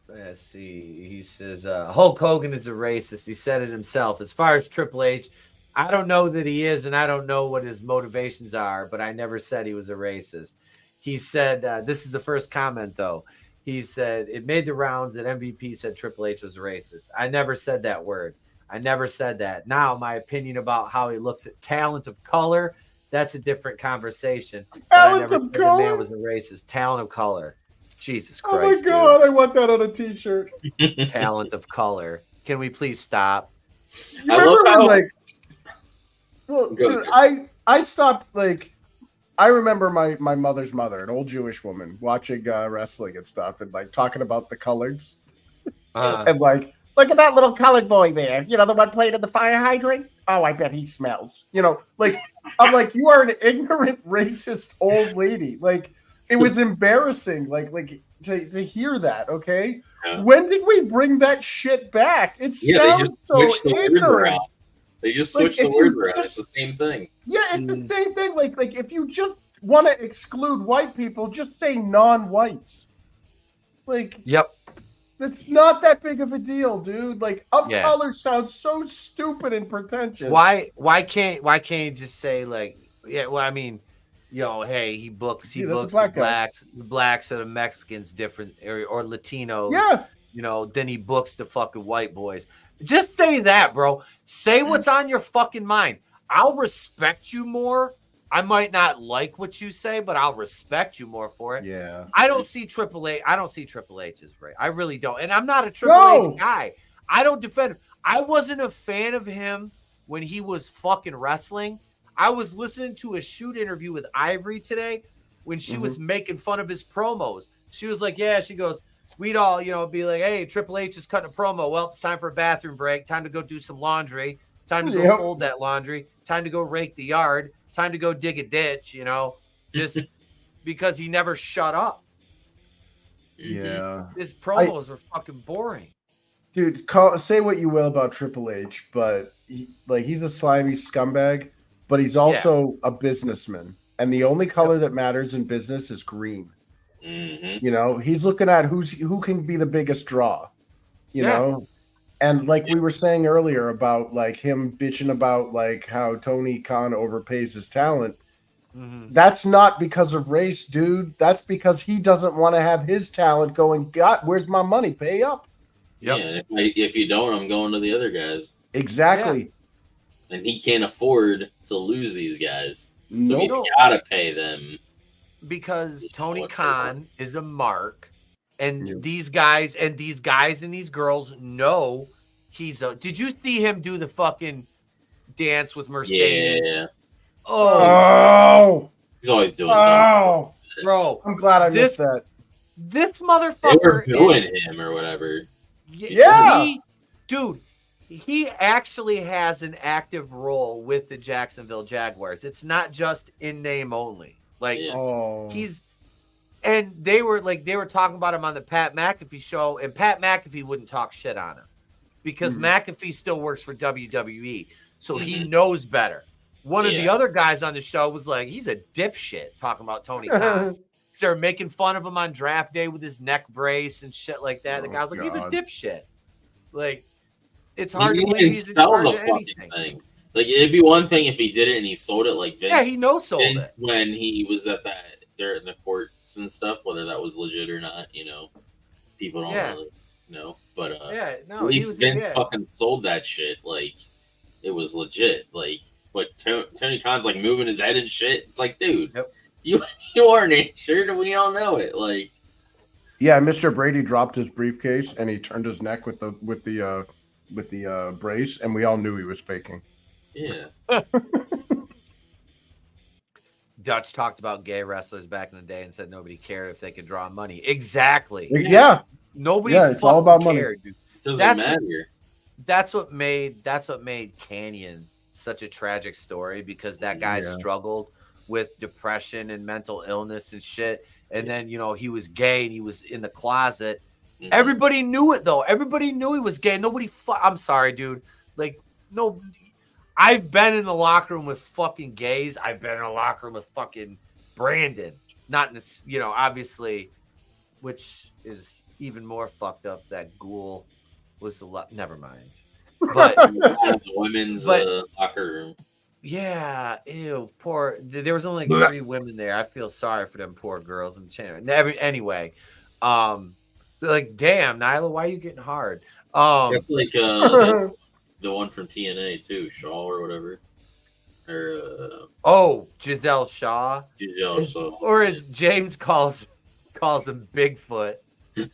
Let's see. He says Hulk Hogan is a racist. He said it himself. As far as Triple H, I don't know that he is, and I don't know what his motivations are, but I never said he was a racist. He said, this is the first comment, though. He said, it made the rounds that MVP said Triple H was a racist. I never said that word. I never said that. Now, my opinion about how he looks at talent of color, that's a different conversation. Talent of color? The man was a racist. Talent of color. Jesus Christ. Oh, my God. Dude. I want that on a T-shirt. Talent of color. Can we please stop? You remember when, like... Well, dude, I stopped, like, I remember my mother's mother, an old Jewish woman, watching wrestling and stuff and, like, talking about the colors. And, like, look at that little colored boy there. You know, the one playing in the fire hydrant? Oh, I bet he smells. You know, like, I'm like, you are an ignorant, racist old lady. Like, it was embarrassing, like to hear that, okay? Yeah. When did we bring that shit back? It sounds so ignorant. They just switched the word around. It's the same thing. Yeah, it's the same thing. Like if you just want to exclude white people, just say non-whites. Like, yep, it's not that big of a deal, dude. Like, color sounds so stupid and pretentious. Why can't you just say, like, yeah? Well, I mean, you know, hey, he books the blacks or the Mexicans different or Latinos. Yeah, you know, then he books the fucking white boys. Just say that, bro. Say what's on your fucking mind. I'll respect you more. I might not like what you say, but I'll respect you more for it. Yeah. I don't see Triple H. I don't see Triple H as right. I really don't. And I'm not a Triple H guy. I don't defend him. I wasn't a fan of him when he was fucking wrestling. I was listening to a shoot interview with Ivory today when she was making fun of his promos. She was like, she goes, we'd all, you know, be like, hey, Triple H is cutting a promo. Well, it's time for a bathroom break. Time to go do some laundry. Time to go fold that laundry. Time to go rake the yard. Time to go dig a ditch, you know, just because he never shut up. Yeah. His promos were fucking boring. Dude, say what you will about Triple H, but he's a slimy scumbag, but he's also a businessman. And the only color that matters in business is green. You know, he's looking at who can be the biggest draw, you know? And like we were saying earlier about like him bitching about like how Tony Khan overpays his talent. That's not because of race, dude. That's because he doesn't want to have his talent going, God, where's my money? Pay up. Yeah, if you don't, I'm going to the other guys. Exactly. And he can't afford to lose these guys. So he's got to pay them. Because Tony Khan is a mark, and these guys and these girls know he's a. Did you see him do the fucking dance with Mercedes? Yeah. Oh. He's always doing. Oh, bro. I'm glad I missed that. This motherfucker. They were booing him or whatever. Yeah, he actually has an active role with the Jacksonville Jaguars. It's not just in name only. Like they were talking about him on the Pat McAfee show, and Pat McAfee wouldn't talk shit on him because McAfee still works for WWE, so he knows better. One of the other guys on the show was like, he's a dipshit talking about Tony Khan. They're making fun of him on draft day with his neck brace and shit like that. The guy was like, he's a dipshit. Like, it's hard to believe he's in charge of anything. Thing. Like, it'd be one thing if he did it and he sold it like Vince. Yeah, he sold it. When he was at there in the courts and stuff, whether that was legit or not, you know. People don't really know. But at least Vince fucking sold that shit. Like, it was legit. Like, but Tony Khan's like moving his head and shit. It's like, dude, you aren't insured and we all know it. Like, yeah, Mr. Brady dropped his briefcase and he turned his neck with the brace, and we all knew he was faking. Yeah. Dutch talked about gay wrestlers back in the day and said nobody cared if they could draw money. Exactly. Yeah. Nobody. Yeah, it's all about money. Dude. Doesn't matter. That's what made Canyon such a tragic story, because that guy struggled with depression and mental illness and shit. And then, you know, he was gay and he was in the closet. Mm-hmm. Everybody knew it, though. Everybody knew he was gay. Nobody, I'm sorry, dude. Like, no, I've been in the locker room with fucking gays. I've been in a locker room with fucking Brandon. Not in this, you know, obviously, which is even more fucked up. That Ghoul was a lot. Never mind. But the women's locker room. Yeah, ew, poor. There was only like 3 women there. I feel sorry for them poor girls in the channel. Anyway, like, damn, Nyla, why are you getting hard? That's like the one from TNA too, Shaw or whatever. Or Giselle Shaw. Giselle Shaw. Or as James calls him Bigfoot. He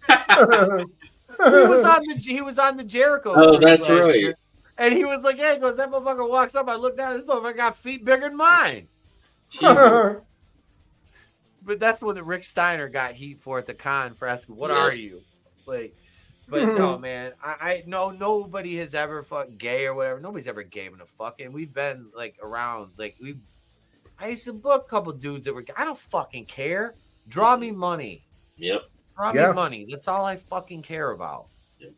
was on the Jericho. Oh, that's right. Year. And he was like, "Hey," goes, that motherfucker walks up. I look down. This motherfucker got feet bigger than mine. But that's when the Rick Steiner got heat for at the con for asking, "What are you?" Like, but no, man. I know nobody has ever fucked gay or whatever. Nobody's ever gay in a fucking. We've been like around. Like I used to book a couple dudes that were. I don't fucking care. Draw me money. Yep. Draw me money. That's all I fucking care about.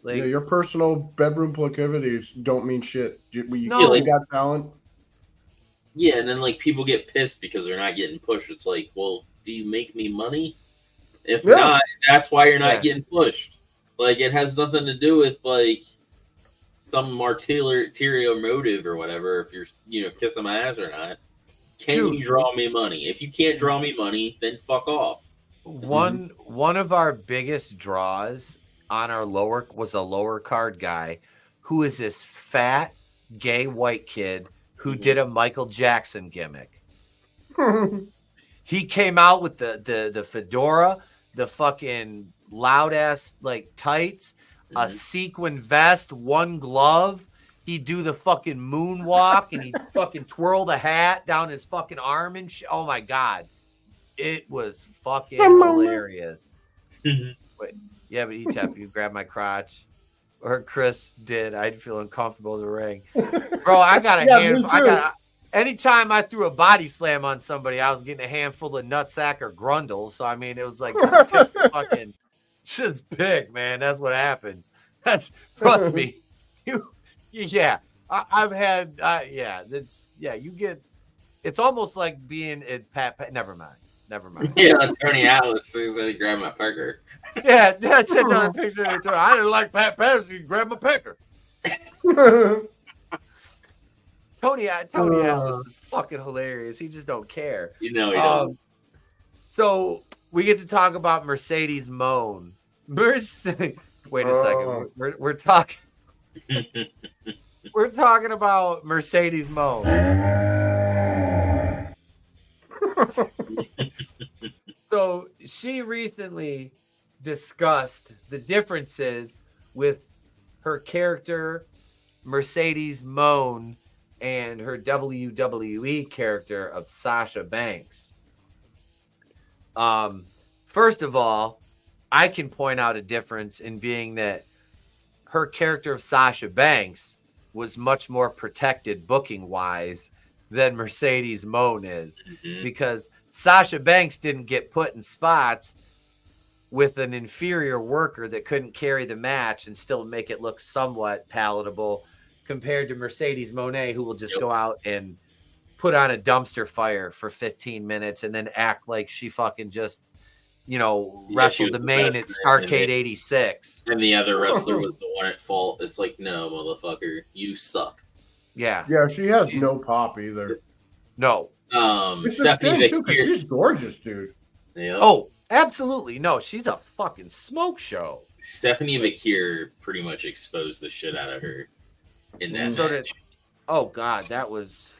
Like, your personal bedroom proclivities don't mean shit. You got talent. Yeah, and then like people get pissed because they're not getting pushed. It's like, well, do you make me money? If not, that's why you're not getting pushed. Like, it has nothing to do with like some ulterior motive or whatever. If you're, kissing my ass or not, you draw me money? If you can't draw me money, then fuck off. One of our biggest draws on our was a lower card guy who is this fat gay white kid who did a Michael Jackson gimmick. He came out with the fedora, the fucking loud ass like tights, a sequin vest, one glove. He'd do the fucking moonwalk and he'd fucking twirl the hat down his fucking arm and shit. Oh my God. It was fucking hilarious. Wait. Yeah, but Etep, you grabbed my crotch, or Chris did. I'd feel uncomfortable in the ring, bro. I got a handful. Anytime I threw a body slam on somebody, I was getting a handful of nutsack or grundle. So I mean, it was like just fucking shit's big, man. That's what happens. Trust me. I've had you get. It's almost like being at Pat. Never mind. Yeah, Tony Atlas says that he grabbed my pecker. Yeah, that's it. On the picture. I didn't like Pat Patterson. He grabbed my pecker. Tony Atlas is fucking hilarious. He just don't care. He don't. So we get to talk about Mercedes Mone. Wait a second. We're talking. We're talking about Mercedes Mone. So she recently discussed the differences with her character Mercedes Mone and her WWE character of Sasha Banks. First of all, I can point out a difference in being that her character of Sasha Banks was much more protected booking wise than Mercedes Mone is, because Sasha Banks didn't get put in spots with an inferior worker that couldn't carry the match and still make it look somewhat palatable, compared to Mercedes Mone, who will just go out and put on a dumpster fire for 15 minutes and then act like she fucking just, wrestled the main at Starrcade 86. And the other wrestler was the one at fault. It's like, no, motherfucker, you suck. Yeah. Yeah, she has no pop either. No. Stephanie too, she's gorgeous, dude. Yeah. Oh, absolutely. No, she's a fucking smoke show. Stephanie Vakir pretty much exposed the shit out of her in that match. Oh God, that was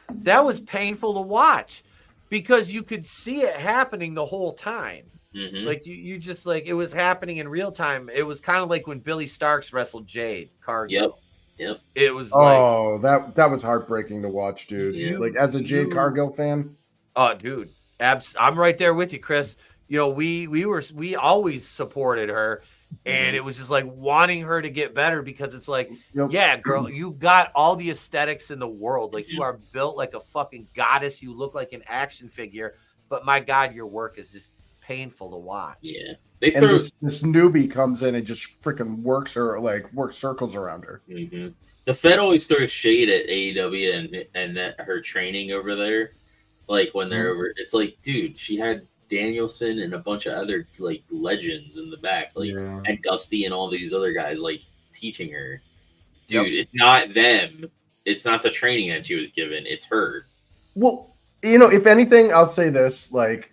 painful to watch because you could see it happening the whole time. Like you just like it was happening in real time. It was kind of like when Billy Starks wrestled Jade Cargill. Yep. It was that was heartbreaking to watch, dude. Yeah. Like as a Jade Cargill fan. Oh, dude. I'm right there with you, Chris. We always supported her. And it was just like wanting her to get better because it's like, yeah, girl, you've got all the aesthetics in the world. Like you are built like a fucking goddess. You look like an action figure, but my God, your work is just painful to watch. Yeah. This newbie comes in and just freaking works circles around her. Mm-hmm. The Fed always throws shade at AEW and that her training over there. Like when they're over, it's like, dude, she had Danielson and a bunch of other like legends in the back, like and Dusty and all these other guys like teaching her. Dude, it's not them. It's not the training that she was given. It's her. Well, if anything, I'll say this: like,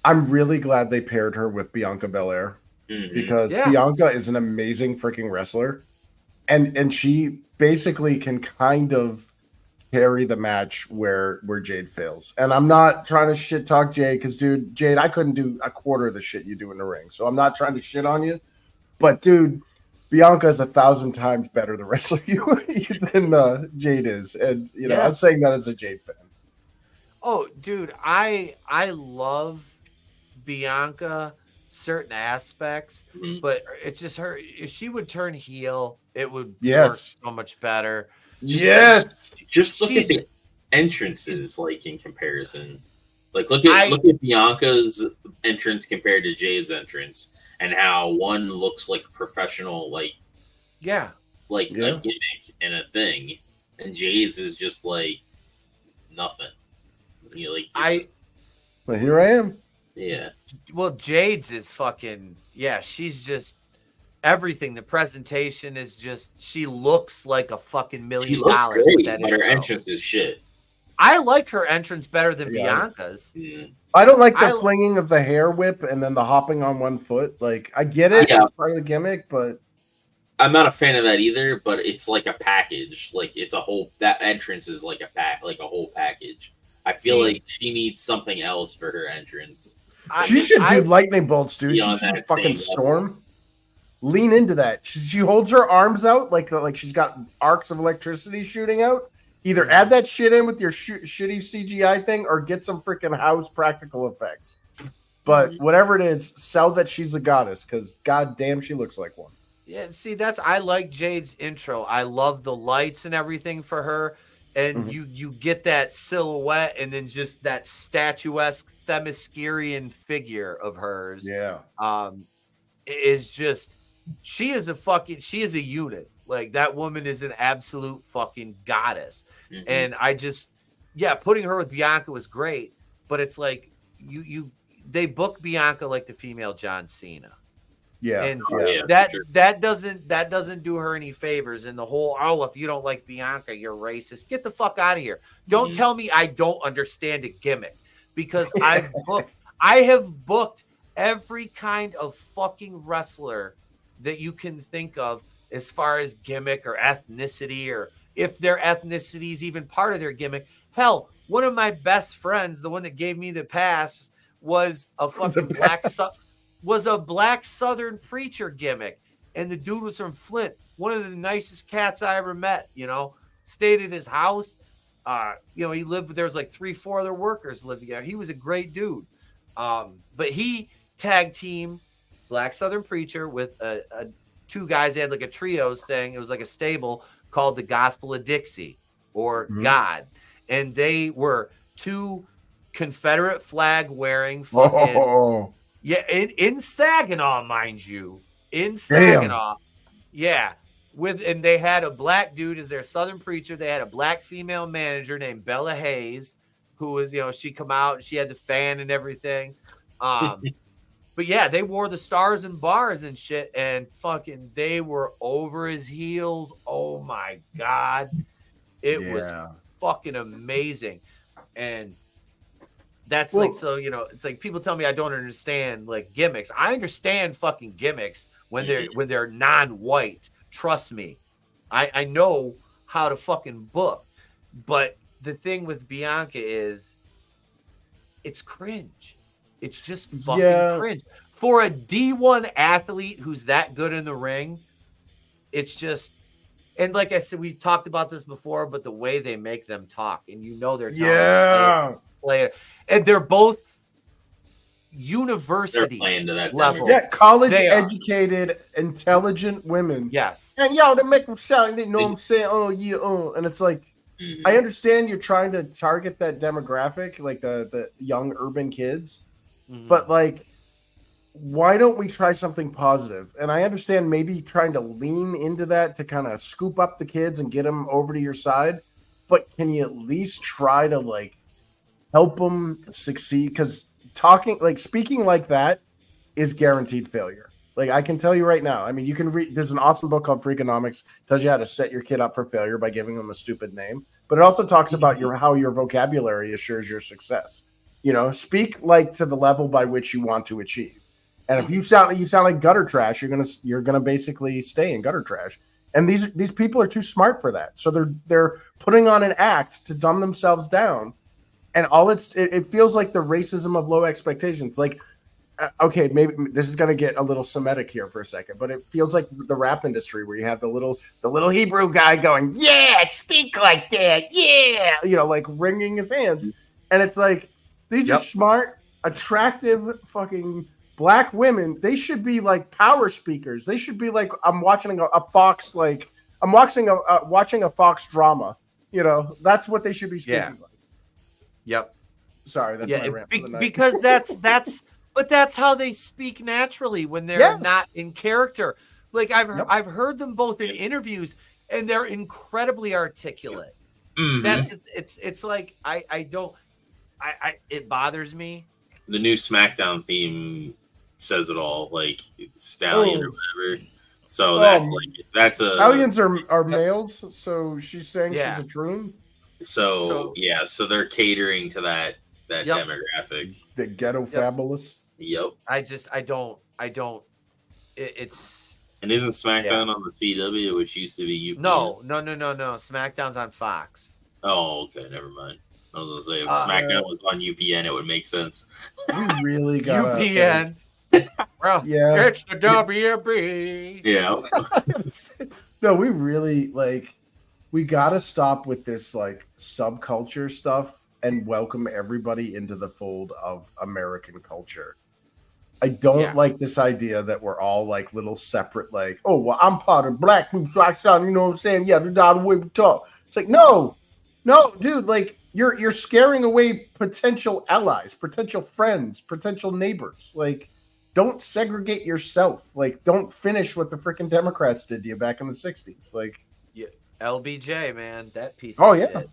I'm really glad they paired her with Bianca Belair because Bianca is an amazing freaking wrestler, and she basically can kind of carry the match where Jade fails. And I'm not trying to shit talk Jade because, dude, Jade, I couldn't do a quarter of the shit you do in the ring. So I'm not trying to shit on you. But, dude, Bianca is 1,000 times better the wrestler than Jade is. And, I'm saying that as a Jade fan. Oh, dude, I love Bianca certain aspects, but it's just her. If she would turn heel, it would work so much better. Just look at the entrances, like in comparison. Like look at Bianca's entrance compared to Jade's entrance, and how one looks like a professional, like a gimmick and a thing, and Jade's is just like nothing. Well, here I am. Yeah. Well, Jade's is fucking she's just everything. The presentation is just, she looks like a fucking $1 million. She looks great, but her entrance is shit. I like her entrance better than Bianca's. I don't like the flinging of the hair whip and then the hopping on one foot. Like, I get it. It's part of the gimmick, but I'm not a fan of that either, but it's like a package. Like it's a whole, that entrance is like a whole package. I feel like she needs something else for her entrance. She should do lightning bolts, dude. She should fucking storm. Lean into that. She holds her arms out like she's got arcs of electricity shooting out. Either add that shit in with your shitty CGI thing or get some freaking house practical effects. But whatever it is, sell that she's a goddess because goddamn, she looks like one. Yeah, see, I like Jade's intro. I love the lights and everything for her. And you get that silhouette and then just that statuesque Themyscirian figure of hers. Yeah. Is just, she is a unit. Like that woman is an absolute fucking goddess. And I just, putting her with Bianca was great, but it's like they book Bianca like the female John Cena. Yeah. And that doesn't do her any favors. And the whole, if you don't like Bianca, you're racist. Get the fuck out of here. Don't tell me I don't understand a gimmick, because I have booked every kind of fucking wrestler that you can think of as far as gimmick or ethnicity, or if their ethnicity is even part of their gimmick. Hell, one of my best friends, the one that gave me the pass, was a fucking black Southern preacher gimmick. And the dude was from Flint. One of the nicest cats I ever met, stayed at his house. He lived, there was like 3-4 other workers lived together. He was a great dude. But he tag team black Southern preacher with two guys. They had like a trios thing. It was like a stable called the Gospel of Dixie or God. And they were two Confederate flag wearing fucking in Saginaw, mind you. In Saginaw. Damn. Yeah. And they had a black dude as their Southern preacher. They had a black female manager named Bella Hayes, who was, she come out and she had the fan and everything. But yeah, they wore the stars and bars and shit, and fucking they were over his heels. Oh my God. It was fucking amazing. And that's it's like people tell me I don't understand like gimmicks. I understand fucking gimmicks when they're non-white. Trust me. I know how to fucking book. But the thing with Bianca is it's cringe. It's just fucking cringe. For a D1 athlete who's that good in the ring, it's just, and like I said, we've talked about this before, but the way they make them talk, and they're telling play it. And they're both, university playing to that level. Yeah, college-educated, intelligent women. Yes. And they make them sound, you know what I'm saying? Oh, yeah, and it's like, I understand you're trying to target that demographic, like the young urban kids, but like, why don't we try something positive? And I understand maybe trying to lean into that to kind of scoop up the kids and get them over to your side, but can you at least try to like help them succeed? Because speaking like that is guaranteed failure. Like, I can tell you right now. I mean, you can read. There's an awesome book called Freakonomics. Tells you how to set your kid up for failure by giving them a stupid name. But it also talks about how your vocabulary assures your success. You know, speak like to the level by which you want to achieve. And if you sound like gutter trash, you're gonna basically stay in gutter trash. And these people are too smart for that. So they're putting on an act to dumb themselves down. And it feels like the racism of low expectations. Like, okay, maybe this is going to get a little Semitic here for a second, but it feels like the rap industry where you have the little Hebrew guy going, yeah, speak like that, yeah, like wringing his hands. And it's like, these are smart, attractive fucking black women. They should be like power speakers. They should be like, I'm watching a Fox, like I'm watching a Fox drama. That's what they should be speaking like. Yep. Sorry, that's my rant for the night. Because that's how they speak naturally when they're not in character. Like I've heard them both in interviews, and they're incredibly articulate. Mm-hmm. It's like it bothers me. The new SmackDown theme says it all, like Stallion or whatever. So that's a Stallions are males, so she's saying she's a troon. So they're catering to that demographic. The ghetto fabulous. Yep. I don't. It's. And isn't SmackDown on the CW, which used to be UPN? No. SmackDown's on Fox. Oh, okay, never mind. I was gonna say if SmackDown was on UPN, it would make sense. We really got UPN. Well, it's the WB. Yeah. No, we really we got to stop with this subculture stuff and welcome everybody into the fold of American culture. I don't like this idea that we're all little separate, oh, well, I'm part of black group, so I sound, you know what I'm saying? Yeah, that's the way we talk. It's like, no, dude, you're scaring away potential allies, potential friends, potential neighbors. Don't segregate yourself. Don't finish what the freaking Democrats did to you back in the 60s. LBJ, man, that piece of shit.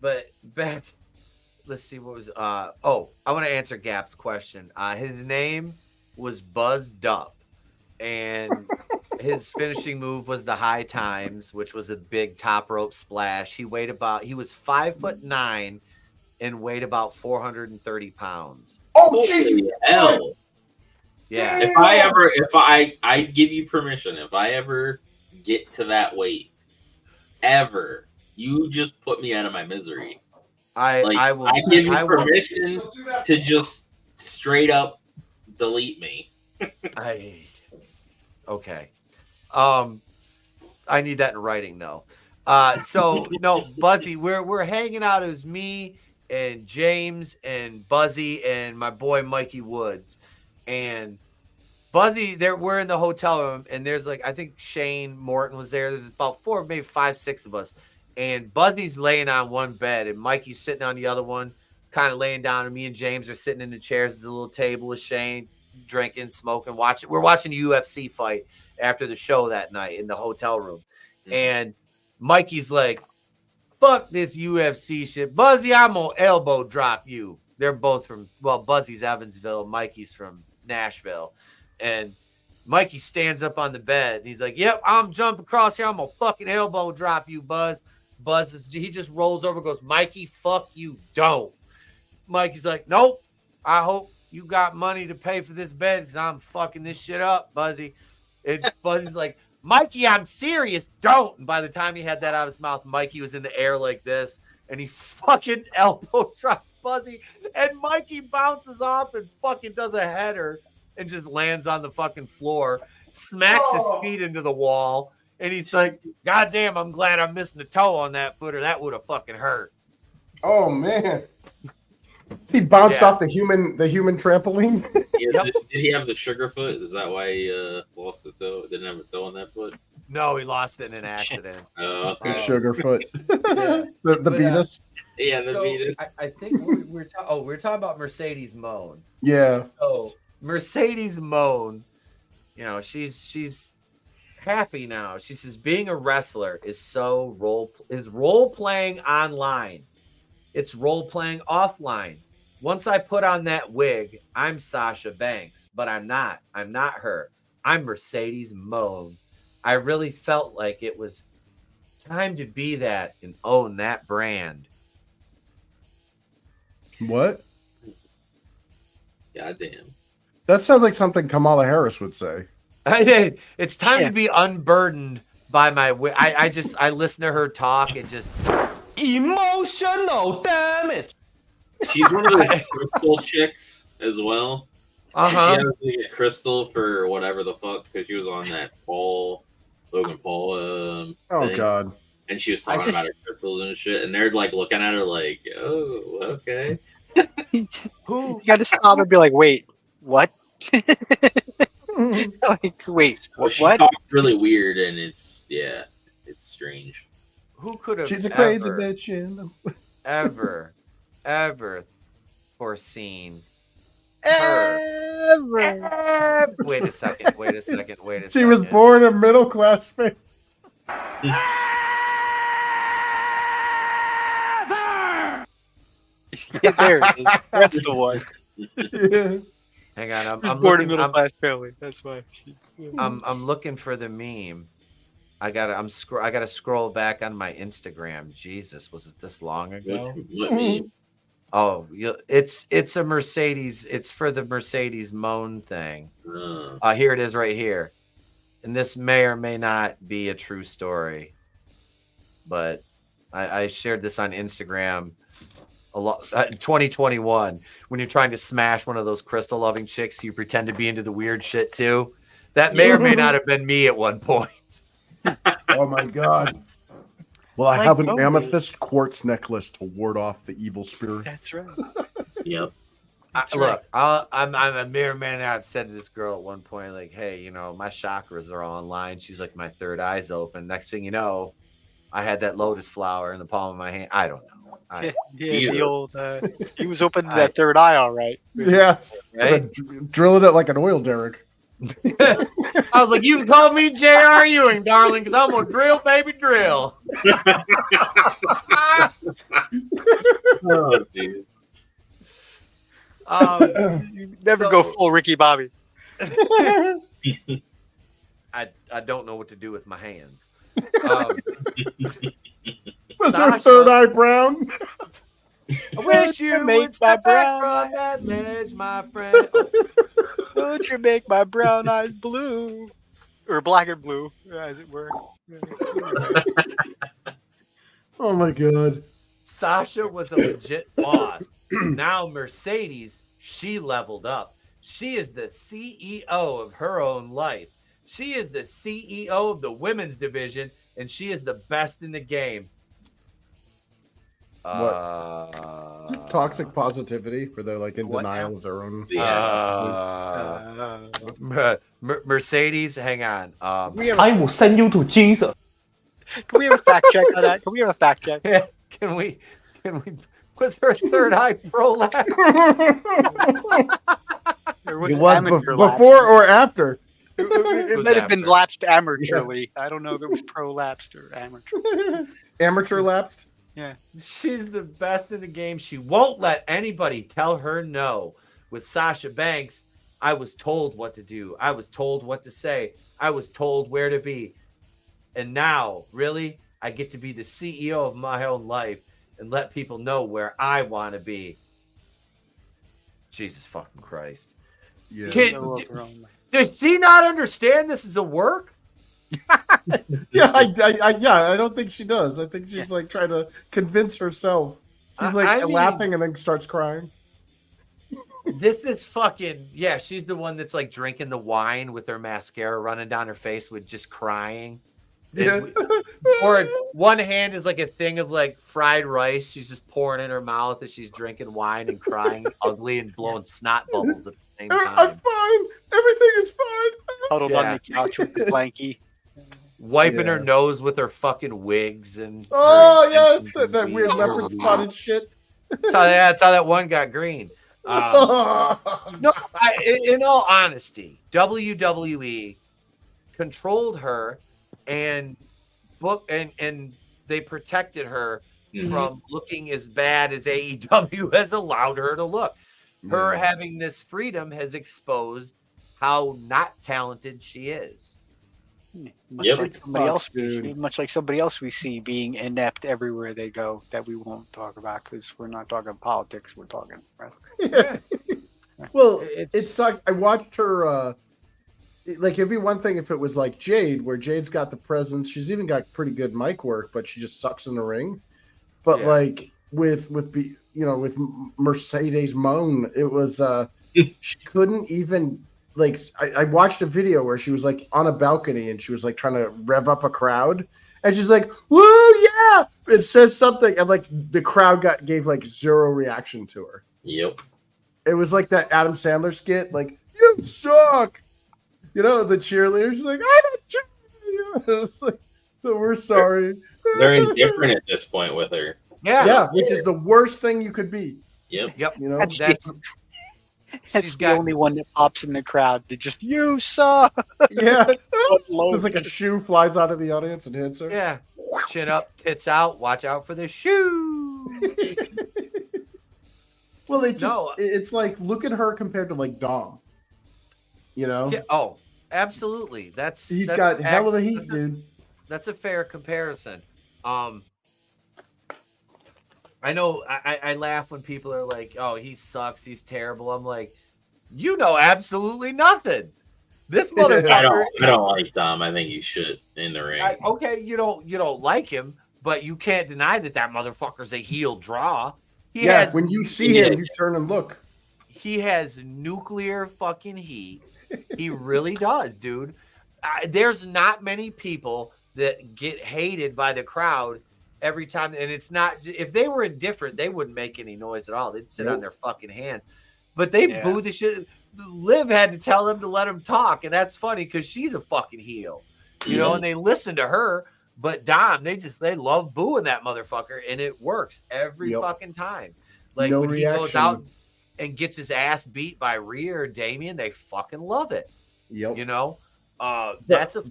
But back, let's see what was I want to answer Gap's question. His name was Buzzed Up, and his finishing move was the High Times, which was a big top rope splash. He was 5'9" and weighed about 430 pounds. Oh, Jesus! Hell. Yeah. If I give you permission, if I ever get to that weight, you just put me out of my misery. I will. I give you permission to just straight up delete me. Okay. I need that in writing though. So no, Buzzy, we're hanging out. It was me and James and Buzzy and my boy Mikey Woods, and Buzzy. We're in the hotel room, and there's I think Shane Morton was there. There's about 4, maybe 5, 6 of us, and Buzzy's laying on one bed, and Mikey's sitting on the other one, kind of laying down, and me and James are sitting in the chairs at the little table with Shane, drinking, smoking, watching. We're watching a UFC fight after the show that night in the hotel room, and Mikey's like, fuck this UFC shit. Buzzy, I'm gonna elbow drop you. They're both from, Buzzy's Evansville, Mikey's from Nashville. And Mikey stands up on the bed and he's like, yep, I'm jumping across here. I'm gonna fucking elbow drop you, Buzz. He just rolls over and goes, Mikey, fuck you, don't. Mikey's like, nope, I hope you got money to pay for this bed because I'm fucking this shit up, Buzzy. And Buzzy's like, Mikey, I'm serious, don't. And by the time he had that out of his mouth, Mikey was in the air like this, and he fucking elbow drops Buzzy, and Mikey bounces off and fucking does a header and just lands on the fucking floor, smacks his feet into the wall, and he's like, God damn, I'm glad I'm missing the toe on that foot, or that would have fucking hurt. Oh, man. He bounced off the human trampoline. Yeah, did he have the sugar foot? Is that why he lost a toe? Didn't have a toe on that foot? No, he lost it in an accident. Oh, okay. The sugar foot. Yeah. the Venus. Yeah, the Venus. I think we're talking about Mercedes Mone. Yeah. So Mercedes Mone, you know, she's happy now. She says being a wrestler is role playing online. It's role playing offline. Once I put on that wig, I'm Sasha Banks, but I'm not. I'm not her. I'm Mercedes Mone. I really felt like it was time to be that and own that brand. What? Goddamn. That sounds like something Kamala Harris would say. It's time to be unburdened by my wig. I listen to her talk and just emotional damage. She's one of those crystal chicks as well. She has like a crystal for whatever the fuck because she was on that Logan Paul thing. God. And she was talking about her crystals and shit, and they're like looking at her like, oh, okay. You gotta stop and be like, wait, what? Like, wait, So she what? talks really weird, and it's strange. who could have She's a crazy bitch. ever foreseen Ever. Wait a second. She was born a middle class family. Yeah, there it is. That's the one. Yeah. Hang on, She's I'm born in looking, middle class family. That's why she's. I'm looking for the meme. I gotta scroll back on my Instagram. Jesus, was it this long ago? What meme? Oh, it's a Mercedes. It's for the Mercedes Mone thing. Here it is, right here. And this may or may not be a true story, but I shared this on Instagram. 2021, when you're trying to smash one of those crystal loving chicks, you pretend to be into the weird shit too. That may or may not have been me at one point. Oh my god. Well, I have an amethyst quartz necklace to ward off the evil spirit. That's right. Yep. Look, I may or may not have said to this girl at one point, like, hey, you know, my chakras are all online. She's like, my third eye's open. Next thing you know, I had that lotus flower in the palm of my hand. I don't know. The old. He was open to that third eye, all right. Yeah. Right? Drilling it like an oil derrick. I was like, you can call me J.R. Ewing, darling, because I'm going to drill, baby, drill. Oh, jeez. You never go full Ricky Bobby. I don't know what to do with my hands. Was her third eye brown? I wish you would step back from that ledge, my friend. Don't you make my brown eyes blue. Or black and blue, as it were. Oh my god. Sasha was a legit boss. Now Mercedes, she leveled up. She is the CEO of her own life. She is the CEO of the women's division, and she is the best in the game. It's toxic positivity where they're like in denial of their own. Mercedes, hang on. I will send you to Jesus. Can we have a fact check on that? Can we have a fact check? Yeah, can we? Was her third eye prolapse? It was before or after. It might have been lapsed amateurly. I don't know if it was prolapsed or amateur. Amateur lapsed? Yeah. She's the best in the game. She won't let anybody tell her no. With Sasha Banks, I was told what to do. I was told what to say. I was told where to be. And now, really, I get to be the CEO of my own life and let people know where I want to be. Jesus fucking Christ. Yeah. Does she not understand this is a work? Yeah, I don't think she does. I think she's like trying to convince herself. She's like laughing and then starts crying. This is fucking, yeah, she's the one that's like drinking the wine with her mascara running down her face with just crying. Or one hand is like a thing of like fried rice. She's just pouring in her mouth as she's drinking wine and crying ugly and blowing snot bubbles at the same time. I'm fine. Everything is fine. Huddled on the couch with the blankie. Wiping her nose with her fucking wigs and it's that weird leopard spotted shit. That's how that one got green. No, in all honesty, WWE controlled her and they protected her from looking as bad as AEW has allowed her to look. Her having this freedom has exposed how not talented she is. Much like somebody else we see being inept everywhere they go that we won't talk about because we're not talking politics, we're talking wrestling. Well, it sucked. I watched her like it'd be one thing if it was like Jade, where Jade's got the presence, she's even got pretty good mic work, but she just sucks in the ring. But like with Mercedes Mone, it was she couldn't even. Like I watched a video where she was like on a balcony and she was like trying to rev up a crowd and she's like, "Woo, yeah!" It says something and like the crowd gave like zero reaction to her. Yep. It was like that Adam Sandler skit, like "You suck," the cheerleaders like, "I'm not cheering." It's like, so we're sorry. They're indifferent at this point with her. Yeah, which is the worst thing you could be. Yep. That's the only one that pops in the crowd. They just, "You suck." Yeah. There's like a shoe flies out of the audience and hits her. Yeah. Chin up, tits out. Watch out for the shoe. Well, it's like, look at her compared to like Dom. Yeah, oh, absolutely. That's got hell of a heat, dude. That's a fair comparison. I know I laugh when people are like, "Oh, he sucks, he's terrible." I'm like, you know absolutely nothing. This motherfucker. I don't like Dom. I think he should in the ring. Okay, you don't like him, but you can't deny that motherfucker's a heel draw. When you see him, you turn and look. He has nuclear fucking heat. He really does, dude. There's not many people that get hated by the crowd every time, and it's not. If they were indifferent, they wouldn't make any noise at all. They'd sit on their fucking hands. But they boo the shit. Liv had to tell them to let him talk, and that's funny because she's a fucking heel, and they listen to her. But Dom, they love booing that motherfucker, and it works every fucking time. Like when he goes out and gets his ass beat by Rhea or Damien, they fucking love it. Yep. That's an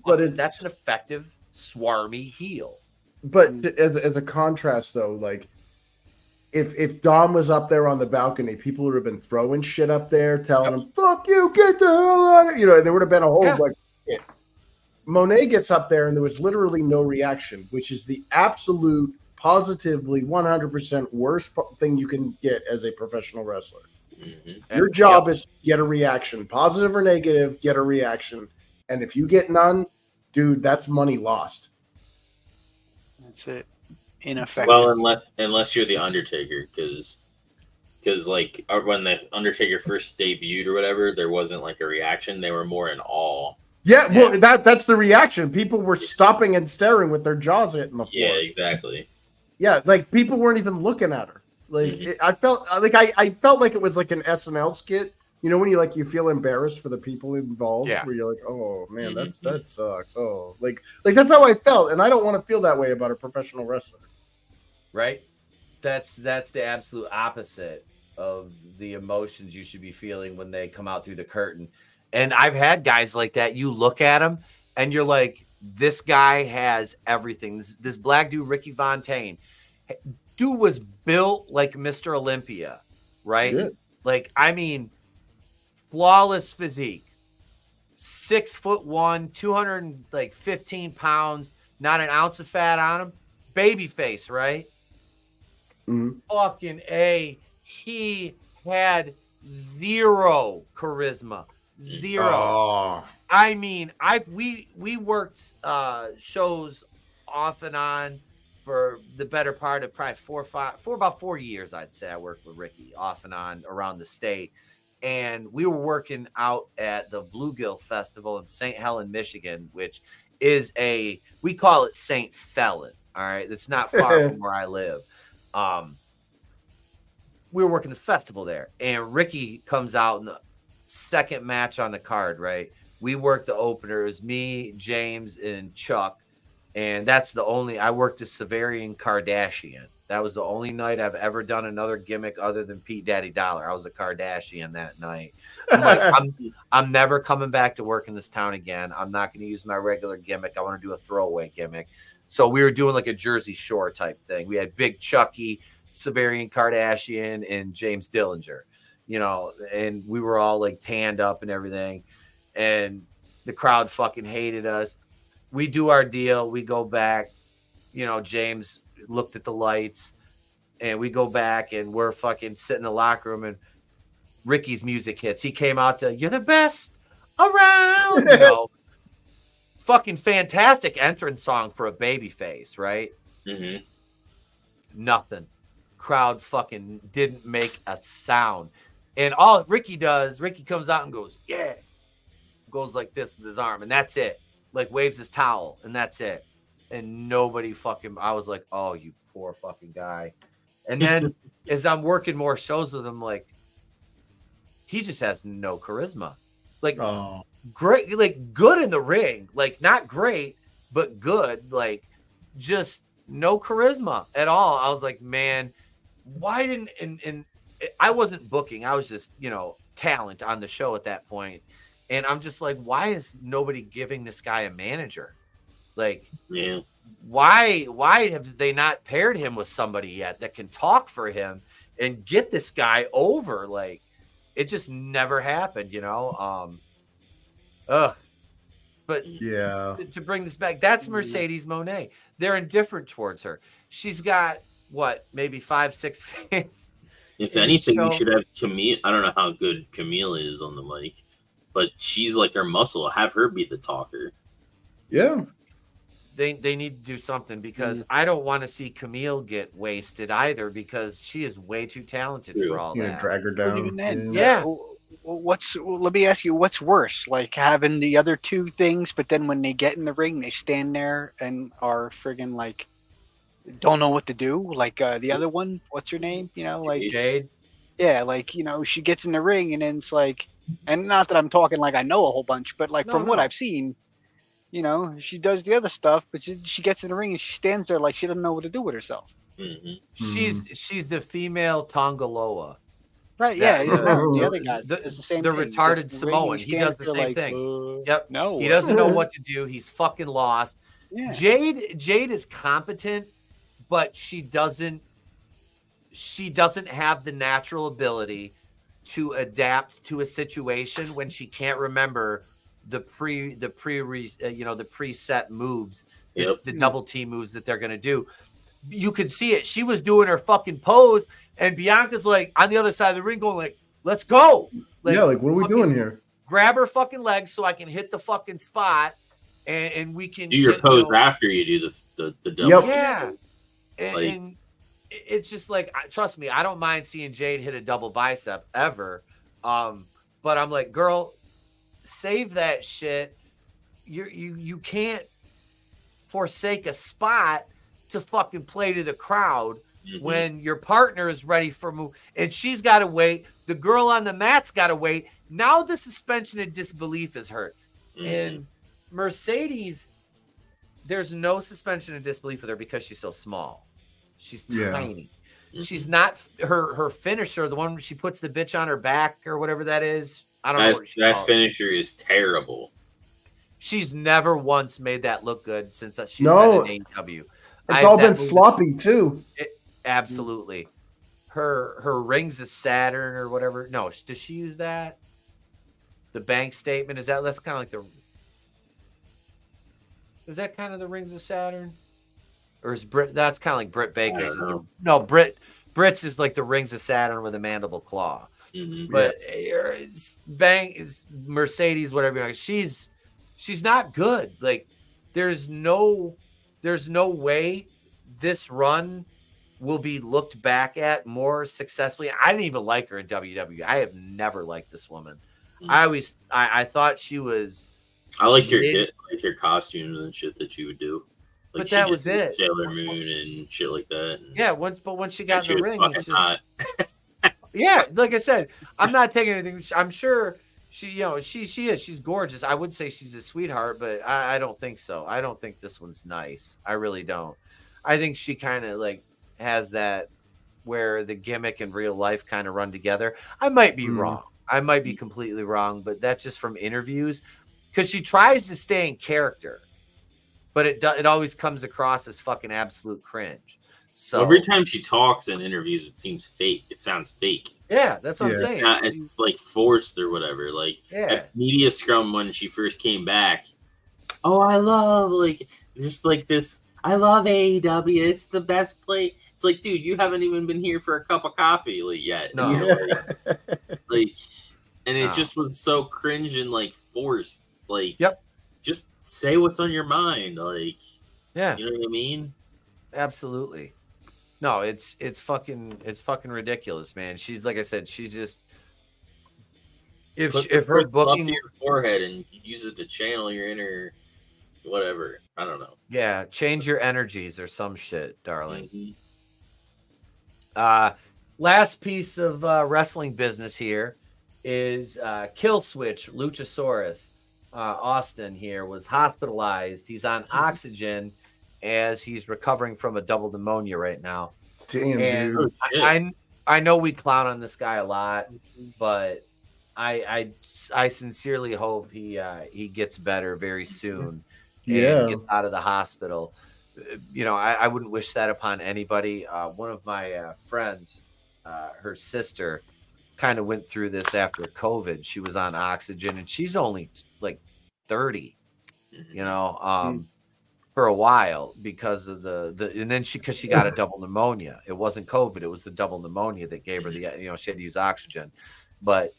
effective swarmy heel. But as a contrast, though, like if Dom was up there on the balcony, people would have been throwing shit up there, telling him, "Fuck you, get the hell out of," there would have been a whole like. Monet gets up there, and there was literally no reaction, which is the absolute, positively 100% worst thing you can get as a professional wrestler. Mm-hmm. Your job is to get a reaction, positive or negative. Get a reaction, and if you get none, dude, that's money lost. That's it. Ineffective. Well, unless you're the Undertaker, because like when the Undertaker first debuted or whatever, there wasn't like a reaction. They were more in awe. Yeah, well, that's the reaction. People were stopping and staring with their jaws hitting the floor. Yeah, exactly. Yeah, like people weren't even looking at her. Like I felt like it was like an SNL skit. When you feel embarrassed for the people involved, where you're like, "Oh man, that sucks." Oh, like that's how I felt, and I don't want to feel that way about a professional wrestler. Right? That's the absolute opposite of the emotions you should be feeling when they come out through the curtain. And I've had guys like that. You look at him and you're like, this guy has everything. This black dude, Ricky Fontaine, dude was built like Mr. Olympia, right? Shit. Like, I mean, flawless physique, 6'1", 215 pounds, not an ounce of fat on him, baby face, right? Mm-hmm. Fucking A. He had zero charisma. Zero. Oh. I mean, we worked shows off and on for the better part of probably about 4 years, I'd say. I worked with Ricky off and on around the state. And we were working out at the Bluegill Festival in St. Helen, Michigan, which is we call it St. Felon. All right. That's not far from where I live. We were working the festival there, and Ricky comes out in the second match on the card, right? We worked the opener. It was me, James, and Chuck. And that's I worked as Severian Kardashian. That was the only night I've ever done another gimmick other than Pete Daddy Dollar. I was a Kardashian that night. I'm like, I'm never coming back to work in this town again. I'm not going to use my regular gimmick. I want to do a throwaway gimmick. So we were doing like a Jersey Shore type thing. We had Big Chucky, Severian Kardashian, and James Dillinger, and we were all like tanned up and everything. And the crowd fucking hated us. We do our deal. We go back, James looked at the lights, and we go back, and we're fucking sitting in the locker room, and Ricky's music hits. He came out to "You're the Best Around," fucking fantastic entrance song for a babyface, right? Mm-hmm. Nothing. Crowd fucking didn't make a sound. And all Ricky comes out and goes, "Yeah," goes like this with his arm, and that's it. Like waves his towel, and that's it. And nobody fucking, I was like, oh, you poor fucking guy. And then as I'm working more shows with him, like, he just has no charisma. Like, great, like, good in the ring. Like, not great, but good. Like, just no charisma at all. I was like, man, why didn't, and I wasn't booking. I was just, talent on the show at that point. And I'm just like, why is nobody giving this guy a manager? Like, yeah, why have they not paired him with somebody yet that can talk for him and get this guy over? Like, it just never happened, But yeah, to bring this back, that's Mercedes Monet. They're indifferent towards her. She's got maybe 5-6 fans. If anything, you should have Camille. I don't know how good Camille is on the mic, but she's like their muscle. Have her be the talker. Yeah. They need to do something, because I don't want to see Camille get wasted either, because she is way too talented for all that. Drag her down. Even then, yeah. Let me ask you, what's worse? Like having the other two things, but then when they get in the ring, they stand there and are friggin' like don't know what to do. Like the other one, what's her name? Like Jade. Yeah, like she gets in the ring and then it's like, and not that I'm talking like I know a whole bunch, but like from what I've seen. She does the other stuff, but she gets in the ring and she stands there like she doesn't know what to do with herself. Mm-hmm. She's the female Tongaloa. Right, yeah. The other guy does the same thing. The retarded Samoan. He does the same thing. Yep. No. He doesn't know what to do. He's fucking lost. Yeah. Jade is competent, but she doesn't have the natural ability to adapt to a situation when she can't remember the preset moves, the double team moves that they're going to do. You could see it. She was doing her fucking pose, and Bianca's like on the other side of the ring going like, let's go. Like, what are we doing here? Grab her fucking legs so I can hit the fucking spot, and we can do your pose after you do the double. Yeah. And it's just like, trust me, I don't mind seeing Jade hit a double bicep ever. But I'm like, girl, save that shit. You can't forsake a spot to fucking play to the crowd when your partner is ready for move, and she's got to wait. The girl on the mat's got to wait. Now the suspension of disbelief is hurt. And Mercedes, there's no suspension of disbelief with her because she's so small. She's tiny. She's not her finisher, the one where she puts the bitch on her back or whatever that is. I don't know. That finisher is terrible. She's never once made that look good since she's been in AEW. It's all been sloppy too. Absolutely. Her Rings of Saturn or whatever. No, does she use that? The bank statement, that's kind of like is that kind of the Rings of Saturn? Or is that's kind of like Britt Baker's? Britt's is like the Rings of Saturn with a mandible claw. But Mercedes, whatever, she's not good. Like there's no way this run will be looked back at more successfully. I didn't even like her in WWE. I have never liked this woman. I thought she was I liked your costumes and shit that you would do. Like but that was it. Sailor Moon and shit like that. And yeah, once she got in the ring, it's hot. yeah, like I said, I'm not taking anything. I'm sure she, she is. She's gorgeous. I would say she's a sweetheart, but I don't think so. I don't think this one's nice. I really don't. I think she kind of like has that where the gimmick and real life kind of run together. I might be wrong. I might be completely wrong, but that's just from interviews because she tries to stay in character. But it always comes across as fucking absolute cringe. So every time she talks in interviews, it seems fake. It sounds fake. Yeah, that's what I'm saying. It's like forced or whatever. Like at Media Scrum when she first came back. Oh, I love just like this. I love AEW. It's the best place. It's like, dude, you haven't even been here for a cup of coffee yet. No. And it just was so cringe and like forced. Like, just say what's on your mind, like, you know what I mean? Absolutely. No, it's fucking ridiculous, man. She's like I said, she's just if her booking up to your forehead and use it to channel your inner whatever. I don't know. Yeah, change your energies or some shit, darling. Mm-hmm. Last piece of wrestling business here is Kill Switch Luchasaurus. Austin here was hospitalized. He's on oxygen as he's recovering from a double pneumonia right now. Damn, dude. I know we clown on this guy a lot, but I sincerely hope he gets better very soon and gets out of the hospital. I wouldn't wish that upon anybody. One of my friends, her sister, kind of went through this after COVID. She was on oxygen and she's only like 30, for a while because of and then because she got a double pneumonia. It wasn't COVID. It was the double pneumonia that gave her she had to use oxygen, but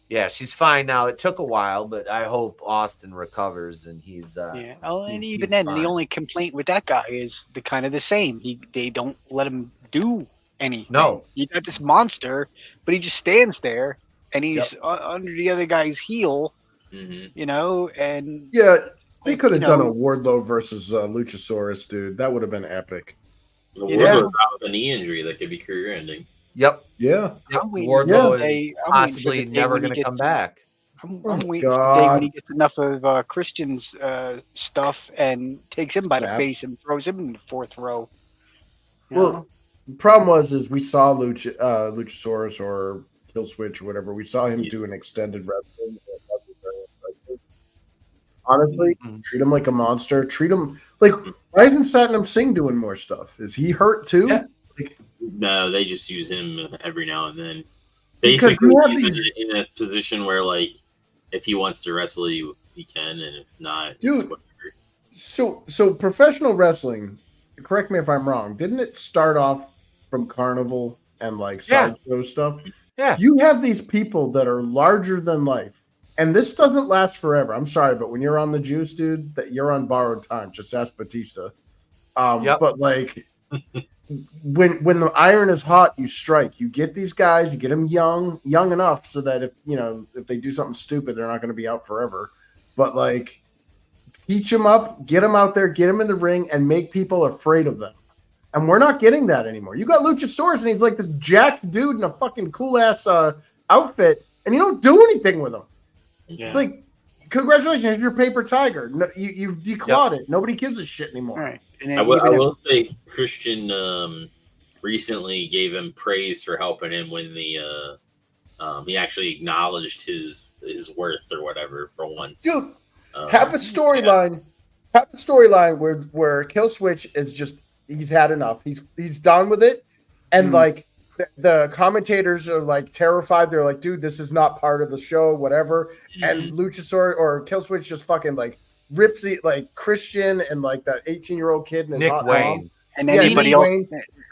yeah, she's fine now. It took a while, but I hope Austin recovers and he's and even then, fine. The only complaint with that guy is the same. They don't let him do anything. No, you got this monster, but he just stands there and he's under the other guy's heel, and they could have done a Wardlow versus Luchasaurus, dude. That would have been epic. Wardlow's out with a knee injury that could be career-ending. Yep. Yeah. Wardlow is possibly never going to come back. I'm waiting for the day when he gets enough of Christian's stuff and takes him by the face and throws him in the fourth row. The problem is we saw Luchasaurus or Killswitch or whatever. We saw him do an extended wrestling. Honestly, treat him like a monster. Treat him like, why isn't Satnam Singh doing more stuff? Is he hurt too? Yeah. No, they just use him every now and then. Basically, he's in a position where, like, if he wants to wrestle you, he can, and if not, dude. So professional wrestling. Correct me if I'm wrong. Didn't it start off from Carnival and like sideshow stuff? Yeah. You have these people that are larger than life, and this doesn't last forever. I'm sorry, but when you're on the juice, dude, that you're on borrowed time. Just ask Batista. But like. When the iron is hot, you strike. You get these guys, you get them young enough so that if they do something stupid, they're not going to be out forever. But like, teach them up, get them out there, get them in the ring, and make people afraid of them. And we're not getting that anymore. You got Luchasaurus, and he's like this jacked dude in a fucking cool ass outfit, and you don't do anything with him. Yeah. Like, congratulations, you're Paper Tiger. No, you declawed it. Nobody gives a shit anymore. All right. I will say Christian recently gave him praise for helping him when the he actually acknowledged his worth or whatever for once. Dude, have a storyline. Have a storyline where Killswitch is just he's had enough. He's done with it, and like the commentators are like terrified. They're like, dude, this is not part of the show, whatever. And Luchasaurus or Killswitch just fucking like rips it like Christian and like that 18-year-old kid and his Nick hot Wayne. mom. And anybody else,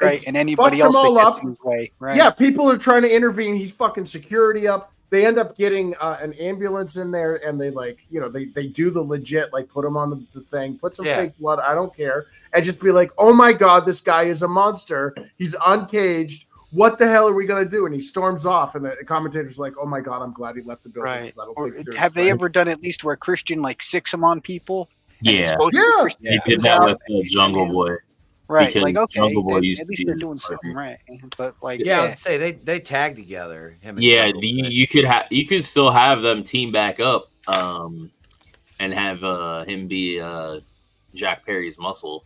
right? And anybody else that gets in his way, right? Yeah, people are trying to intervene. He's fucking security up. They end up getting an ambulance in there, and they like, they do the legit, like put him on the thing, put some fake blood. I don't care, and just be like, oh my god, this guy is a monster. He's uncaged. what the hell are we gonna do? And he storms off, and the commentator's like, "Oh my god, I'm glad he left the building." Right. I don't Or think have they ever done at least where Christian like sicks them on people? Yeah, yeah. They did that with Jungle Boy. Right, Because like okay, Jungle Boy used at to least be they're his doing something right. But like, I would say they tag together. Him and Yeah, Jungle Boy. you could still have them team back up, and have him be Jack Perry's muscle.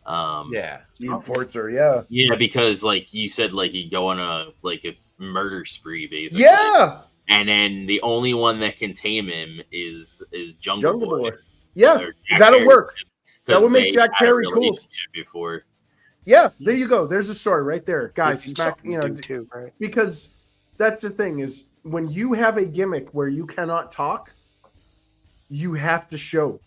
The enforcer, yeah. Yeah, because like you said, like he'd go on a murder spree basically. Yeah. And then the only one that can tame him is Jungle Boy. Yeah, that'll work. That would make Jack Perry cool. Before. Yeah, there you go. There's a story right there, guys. They do Smack, something too, right? Because that's the thing is when you have a gimmick where you cannot talk, you have to show.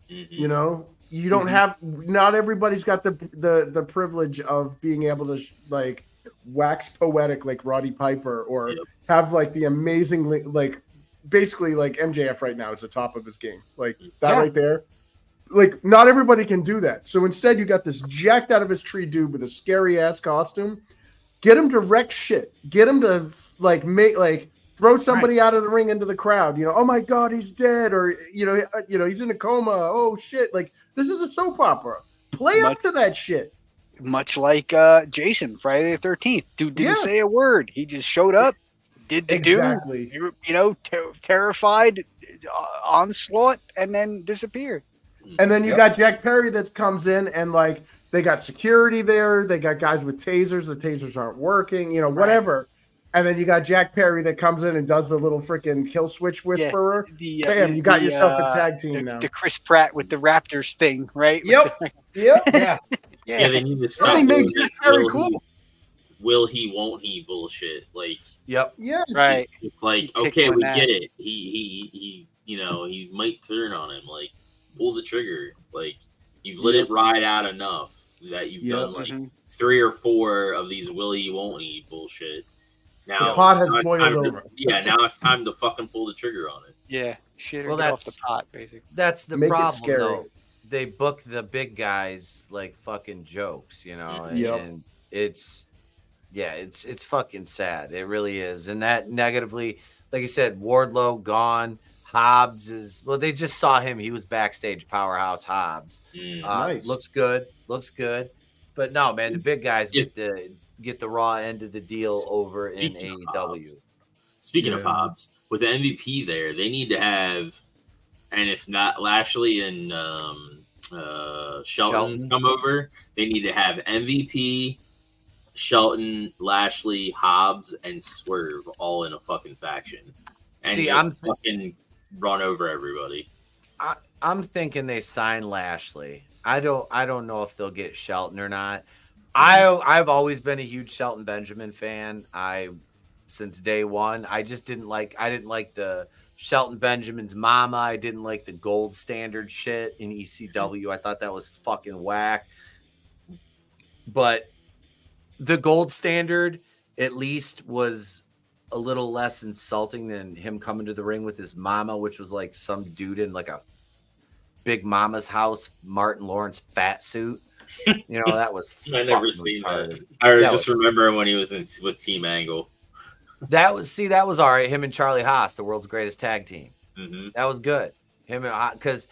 You know, you don't have. Not everybody's got the privilege of being able to like wax poetic like Roddy Piper or have like the amazing like basically like MJF right now is the top of his game. Like that right there. Like, not everybody can do that. So instead, you got this jacked out of his tree dude with a scary ass costume. Get him to wreck shit. Get him to throw somebody out of the ring into the crowd. You know, oh my god, he's dead, or you know, he's in a coma. Oh shit! Like this is a soap opera. Play up to that shit. Much like Jason, Friday the 13th. Dude didn't say a word. He just showed up, did the do, you know, terrified onslaught, and then disappeared. And then you got Jack Perry that comes in and like they got security there. They got guys with tasers. The tasers aren't working, you know, whatever. And then you got Jack Perry that comes in and does the little freaking kill switch whisperer. Bam, you got yourself a tag team now. The Chris Pratt with the Raptors thing, right? Yep. Yeah, they need to stop doing this will he, won't he bullshit. Like, yeah, right. It's like, okay, we get it. He, you know, he might turn on him. Like, pull the trigger. Like, you've let it ride out enough that you've done like 3 or 4 of these will he, won't he bullshit. Now the pot has boiled over. Now it's time to fucking pull the trigger on it. Yeah, shit. Well, off the pot, basically. That's the Make it problem, scary. though. They book the big guys like fucking jokes, you know, and it's fucking sad. It really is, and that negatively, like I said, Wardlow gone. Hobbs is they just saw him. He was backstage powerhouse Hobbs. Nice. Looks good, but no, man, the big guys get the raw end of the deal over in AEW. Speaking of Hobbs, with the MVP there, they need to have, and if not Lashley and Shelton come over, they need to have MVP, Shelton, Lashley, Hobbs, and Swerve all in a fucking faction, and I'm fucking run over everybody. I'm thinking they sign Lashley. I don't know if they'll get Shelton or not. I've always been a huge Shelton Benjamin fan. Since day one. I didn't like the Shelton Benjamin's mama. I didn't like the gold standard shit in ECW. I thought that was fucking whack. But the gold standard at least was a little less insulting than him coming to the ring with his mama, which was like some dude in like a Big Mama's house, Martin Lawrence fat suit. You know, that was I never seen that. I just remember when he was with Team Angle. That was all right. Him and Charlie Haas, the world's greatest tag team. Mm-hmm. That was good. Him and because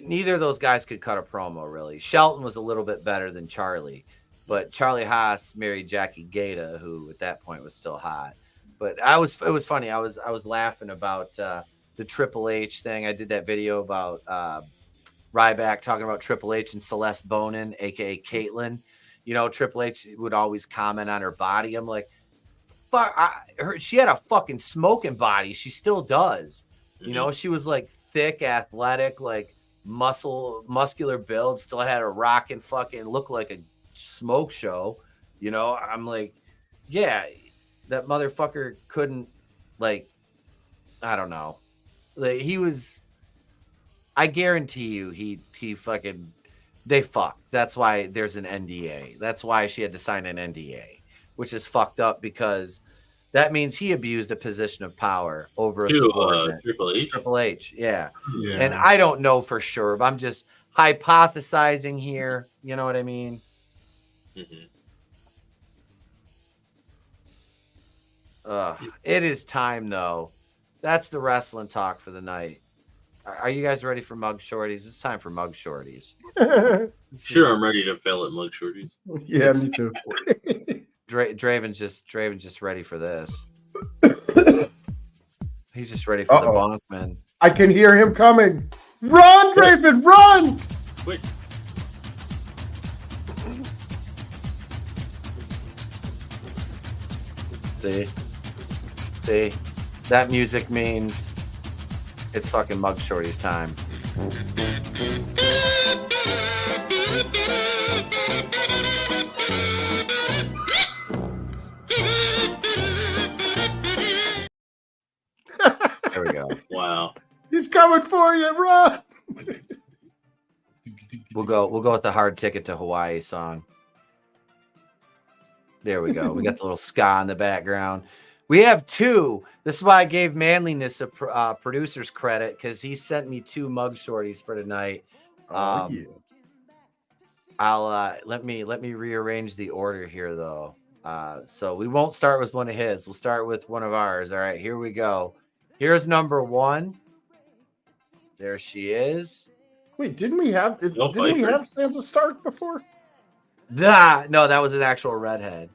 neither of those guys could cut a promo really. Shelton was a little bit better than Charlie, but Charlie Haas married Jackie Gaeta, who at that point was still hot. But it was funny. I was laughing about the Triple H thing. I did that video about Ryback talking about Triple H and Celeste Bonin, aka Caitlyn. You know, Triple H would always comment on her body. I'm like, fuck, she had a fucking smoking body. She still does. Mm-hmm. You know, she was like thick, athletic, like muscular build. Still had a rockin' fucking look like a smoke show. You know, I'm like, yeah, that motherfucker couldn't, like, I don't know. Like, he was. I guarantee you, he fucking, they fucked. That's why there's an NDA. That's why she had to sign an NDA, which is fucked up because that means he abused a position of power over a subordinate. Triple H? Triple H, yeah. And I don't know for sure, but I'm just hypothesizing here. You know what I mean? Mm-hmm. It is time, though. That's the wrestling talk for the night. Are you guys ready for MugShawtys? It's time for MugShawtys. Sure, I'm ready to fail at MugShawtys. Yeah, me too. Draven's just ready for this. He's just ready for the bonk, man. I can hear him coming. Run, Draven, run! Wait. See, that music means it's fucking MugShawtys time. There we go. Wow. He's coming for you, run! We'll go with the hard ticket to Hawaii song. There we go. We got the little ska in the background. We have two. This is why I gave Manliness a producer's credit, because he sent me 2 MugShawtys for tonight. Yeah. I'll let me rearrange the order here, though. So we won't start with one of his. We'll start with one of ours. All right, here we go. Here's number 1. There she is. Wait, didn't we have Sansa Stark before? No, that was an actual redhead.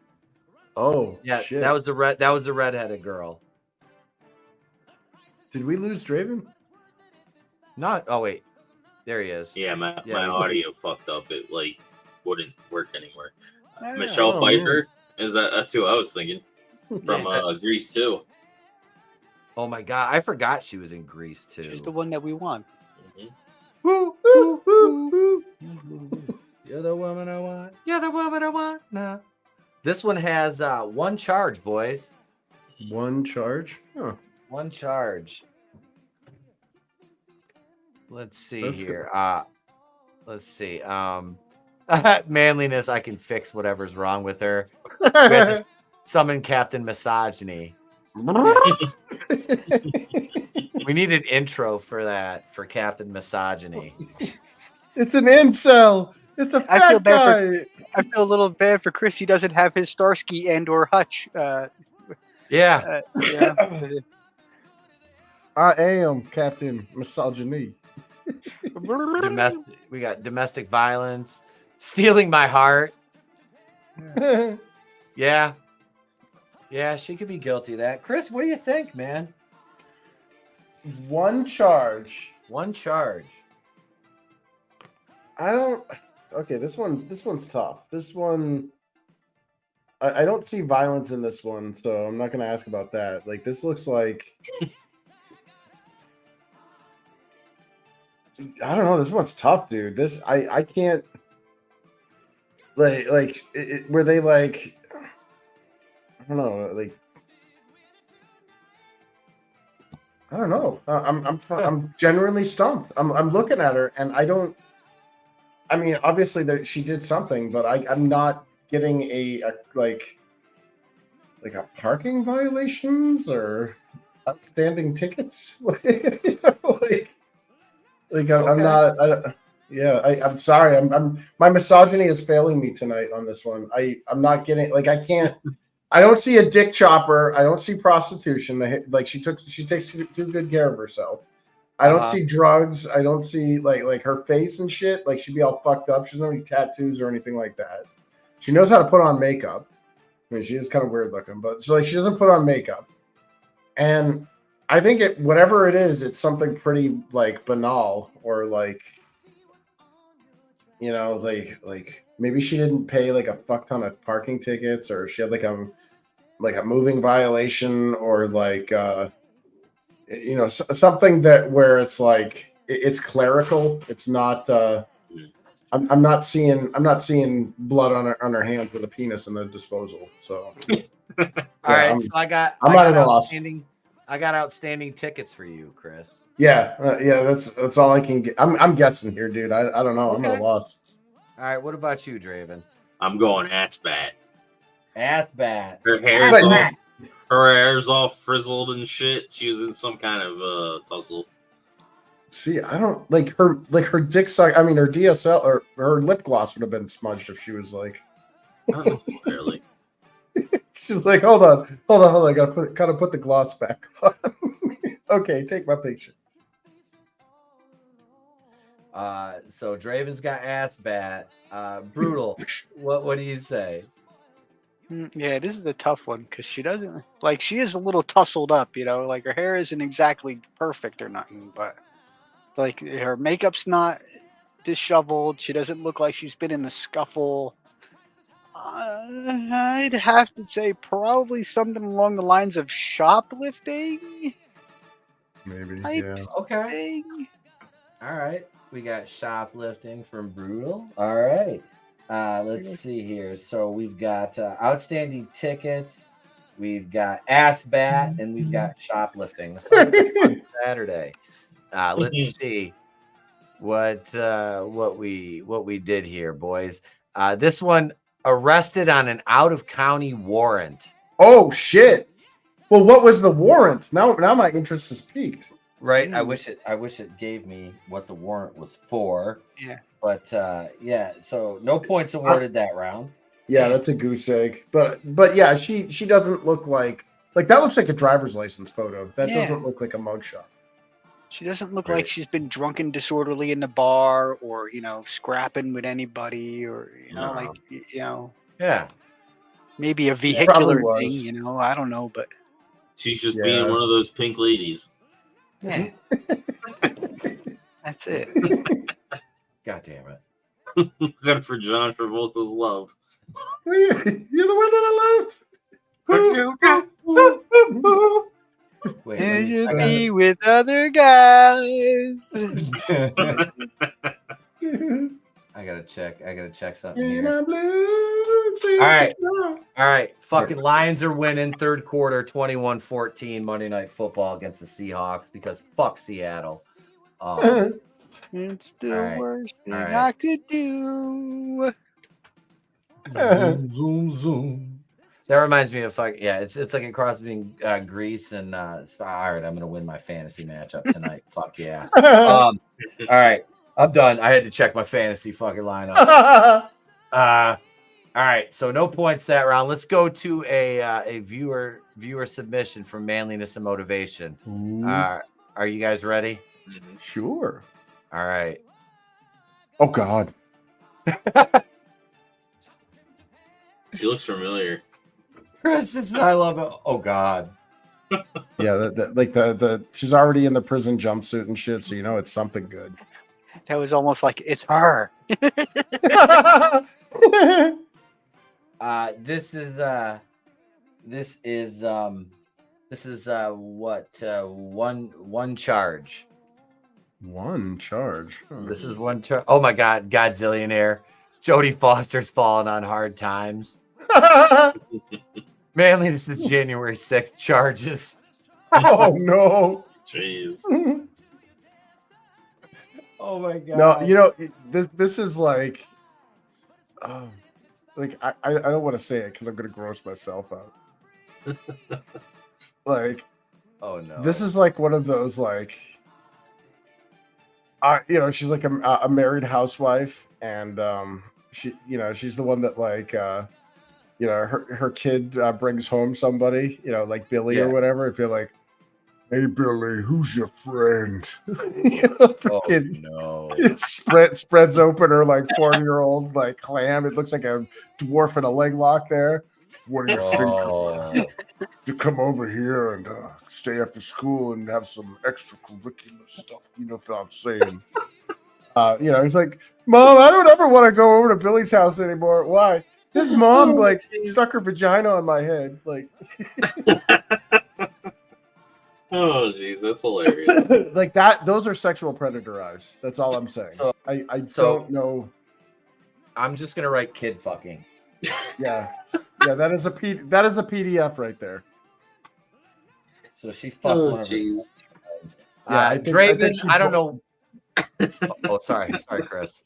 Oh, yeah, shit. that was the redheaded girl. Did we lose Draven? Not. Oh wait, there he is. Yeah, my audio fucked up. It wouldn't work anymore. Michelle Pfeiffer that's who I was thinking from Grease 2. Oh my god, I forgot she was in Grease too. She's the one that we want. Mm-hmm. Woo, woo, woo, woo. You're the woman I want. You're the woman I want. Nah. This one has 1 charge, boys. 1 charge? Huh. 1 charge. Let's see That's here. Let's see. Manliness, I can fix whatever's wrong with her. We had to summon Captain Misogyny. We need an intro for that, for Captain Misogyny. It's an incel. It's a fat guy. I feel a little bad for Chris. He doesn't have his Starsky and or Hutch. Yeah. I am Captain Misogyny. We got domestic violence, stealing my heart. Yeah, she could be guilty of that. Chris, what do you think, man? 1 charge. 1 charge. I don't. Okay, this one's tough. This one, I don't see violence in this one, so I'm not going to ask about that. Like, this looks like, I don't know. This one's tough, dude. I can't, were they like, I don't know, like, I don't know. I'm genuinely stumped. I'm looking at her, and I don't. I mean, obviously, she did something, but I'm not getting a parking violations or outstanding tickets. I'm not. I'm sorry. My misogyny is failing me tonight on this one. I'm not getting I can't. I don't see a dick chopper. I don't see prostitution. She takes too good care of herself. I don't see drugs. I don't see like her face and shit. Like she'd be all fucked up. She doesn't have any tattoos or anything like that. She knows how to put on makeup. I mean, she is kind of weird looking, but she doesn't put on makeup. And I think whatever it is, it's something pretty banal or maybe she didn't pay a fuck ton of parking tickets, or she had a moving violation, or something where it's it's clerical. It's not. I'm not seeing blood on her hands with a penis in the disposal. So, all right. So I got outstanding tickets for you, Chris. Yeah. That's all I can get. I'm guessing here, dude. I don't know. Okay. I'm at a loss. All right. What about you, Draven? I'm going ass bat. Ass bat. Her hair's all frizzled and shit. She was in some kind of tussle. See, I don't her dick suck. I mean, her DSL or her lip gloss would have been smudged if she was not necessarily. She's like, hold on. I gotta put the gloss back on. Okay, take my picture. So Draven's got ass bat. Brutal. What do you say? Yeah, this is a tough one because she doesn't like. She is a little tousled up, like her hair isn't exactly perfect or nothing, but like her makeup's not disheveled. She doesn't look like she's been in a scuffle. I'd have to say probably something along the lines of shoplifting. Maybe. Yeah. Okay. All right. We got shoplifting from Brutal. All right. Let's see here. So we've got outstanding tickets. We've got ass bat, and we've got shoplifting. This sounds like a fun Saturday. Let's see what we did here, boys. This one, arrested on an out-of-county warrant. Oh shit! Well, what was the warrant? Now my interest is piqued. Right. I wish it gave me what the warrant was for. Yeah. But yeah. So no points awarded that round. Yeah, that's a goose egg. But yeah, she doesn't look like that. Looks like a driver's license photo. That doesn't look like a mugshot. She doesn't look like she's been drunk and disorderly in the bar, or scrapping with anybody, or Yeah. Maybe a vehicular thing. I don't know, but she's just being one of those pink ladies. Yeah. That's it. God damn it. Good for John Travolta's love. You're the one that I love. Wait, and you be with other guys. I gotta check something here. All right. Fucking Lions are winning third quarter, 21-14 Monday Night Football against the Seahawks because fuck Seattle. It's the worst thing I could do. Zoom, zoom, zoom. That reminds me of it's like a cross between Grease and all right, I'm gonna win my fantasy matchup tonight. Fuck yeah. All right. I'm done. I had to check my fantasy fucking lineup. All right, so no points that round. Let's go to a viewer submission from Manliness and Motivation. Are you guys ready? Sure. All right. Oh God. She looks familiar. Chris, I love it. Oh God. Yeah, the she's already in the prison jumpsuit and shit, so it's something good. That was almost like it's her. This is one charge. One charge. This is one charge. Oh my God, Godzillionaire. Jodie Foster's fallen on hard times. Manly, this is January 6th charges. Oh no. Jeez. Oh my God. No, this is like I don't want to say it because I'm gonna gross myself out. Oh no. This is like one of those she's like a married housewife, and she's the one that her kid brings home somebody, like Billy or whatever. It'd be like, hey Billy, who's your friend? No. It spreads open her 40-year-old clam. It looks like a dwarf in a leg lock there. What do you think to come over here and stay after school and have some extracurricular stuff? You know what I'm saying? He's like, Mom, I don't ever want to go over to Billy's house anymore. Why? His mom stuck her vagina on my head. Oh jeez, that's hilarious. That. Those are sexual predator eyes. That's all I'm saying. So, I don't know. I'm just gonna write kid fucking. Yeah. That is a PDF right there. So she fucked one of his friends. Yeah, Draven, I don't know. Oh, sorry, Chris.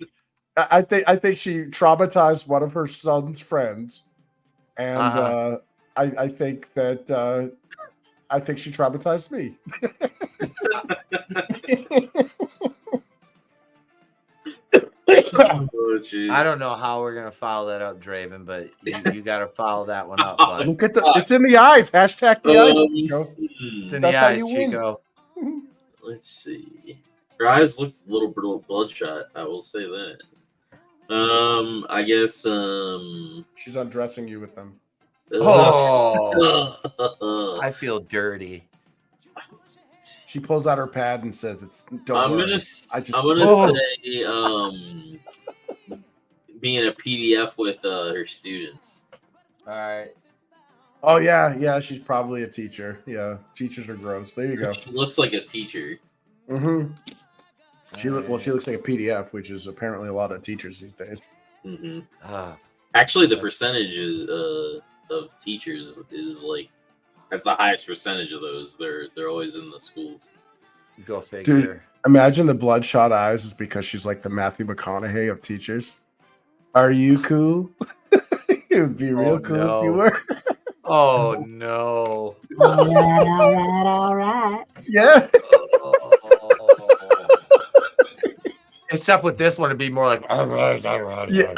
I think she traumatized one of her son's friends, and I think that I think she traumatized me. I don't know how we're gonna follow that up, Draven, but you got to follow that one up. Bud. Look at it's in the eyes. Hashtag the eyes, Chico. It's in the eyes, Chico. Let's see. Her eyes looked a little bloodshot. I will say that. I guess. She's undressing you with them. Oh, I feel dirty. She pulls out her pad and says, "It's." I'm gonna say, being a PDF with her students. All right. Oh yeah. She's probably a teacher. Yeah, teachers are gross. There you go. She looks like a teacher. Mm-hmm. She looks like a PDF, which is apparently a lot of teachers these days. Mm-hmm. Actually, the percentage of teachers is like that's the highest percentage of those. They're always in the schools. Go figure. Dude, imagine the bloodshot eyes is because she's like the Matthew McConaughey of teachers. Are you cool? It would be real cool if you were. Oh no! All right. Yeah. Except with this one, it'd be more like, all right. Yeah,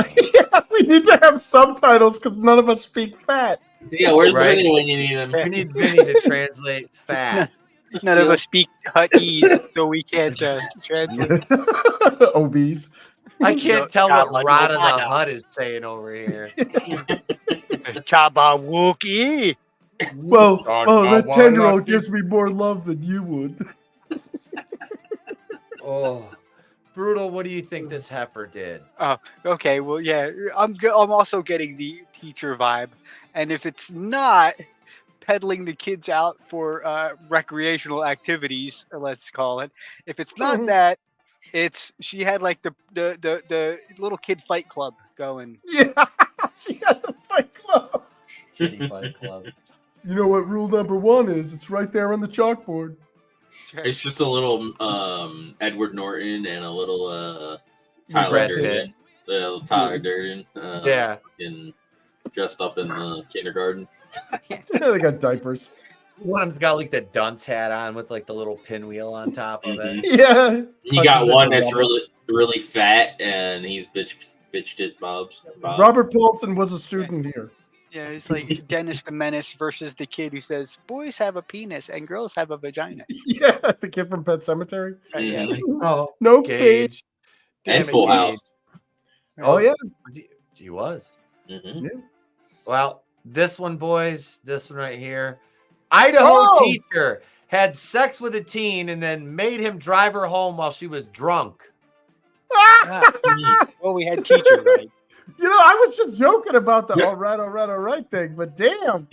we need to have subtitles because none of us speak fat. Yeah, where's Vinny when you need him? We need Vinny to translate fat. None of us speak Huttese, so we can't translate. Obese. I can't tell what Rada the Hutt is saying over here. Chaba Wookie. Well, that 10-year-old gives me more love than you would. Oh. Brutal, what do you think this heifer did? Okay, well, yeah, I'm also getting the teacher vibe, and if it's not peddling the kids out for recreational activities, let's call it, if it's not that, it's she had like the little kid fight club going. Yeah, she had the fight club. Kitty fight club. You know what rule number 1 is? It's right there on the chalkboard. It's just a little Edward Norton and a little Tyler Durden. The little Tyler Durden. Yeah. Dressed up in the kindergarten. Yeah, they got diapers. One of them's got like the dunce hat on with like the little pinwheel on top of it. Yeah. You got one that's really fat and he's bitched it, Bob. Robert Paulson was a student here. Yeah, it's like Dennis the Menace versus the kid who says boys have a penis and girls have a vagina. Yeah, the kid from Pet Sematary. Yeah. Oh, no Gage. And Full House. Oh yeah, he was. Mm-hmm. Yeah. Well, this one, boys, this one right here. Idaho teacher had sex with a teen and then made him drive her home while she was drunk. Well, we had teacher, right? You know, I was just joking about the all right thing, but damn.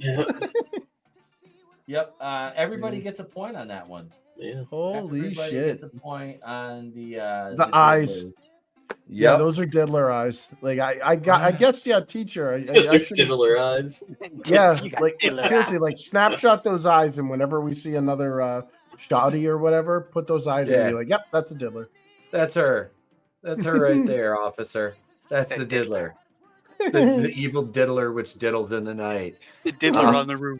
Yep. Everybody gets a point on that one. Yeah. Holy Everybody shit. gets a point on the eyes. Diddler. Yeah, those are diddler eyes. Like I guess teacher. Those are diddler eyes. Yeah, like seriously, like snapshot those eyes, and whenever we see another shoddy or whatever, put those eyes in and be like, yep, that's a diddler. That's her. That's her right there, officer. That's the diddler. The evil diddler which diddles in the night. The diddler on the roof.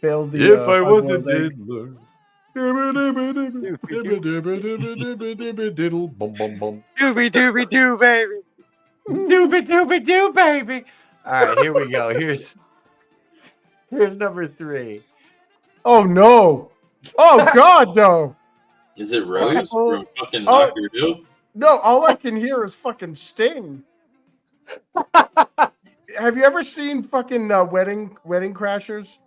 Failed the, if I was the diddler. Diddle bum bum bum. Dooby dooby doo, baby. Dooby dooby doo, baby. All right, here we go. Here's number 3. Oh no! Oh God, no! Is it Rose from fucking Doctor Who? No, all I can hear is fucking Sting. Have you ever seen fucking Wedding Crashers?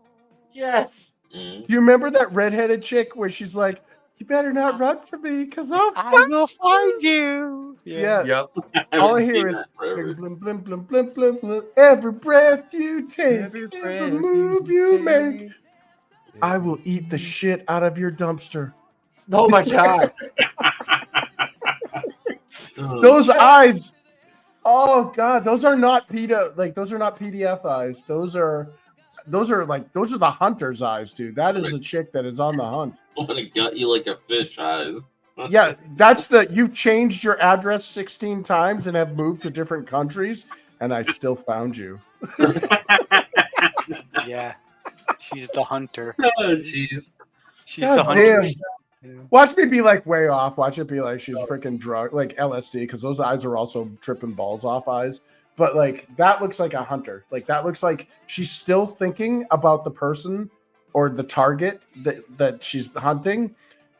Yes. Do you remember that redheaded chick where she's like, "You better not run from me, cause I will find you." Yeah. Yep. All I hear is blim, blim, blim, blim, blim, blim. Every breath you take, every move you make, I will eat the shit out of your dumpster. Oh my God. Those eyes. Oh God, those are not those are not PDF eyes. Those are the hunter's eyes, dude. That is a chick that is on the hunt. I'm gonna gut you like a fish eyes. Yeah, you changed your address 16 times and have moved to different countries, and I still found you. Yeah, she's the hunter. Oh, jeez. She's the hunter. Watch me be like way off. Watch it be like she's freaking drug, like LSD, because those eyes are also tripping balls off eyes. But like that looks like a hunter. Like that looks like she's still thinking about the person or the target that she's hunting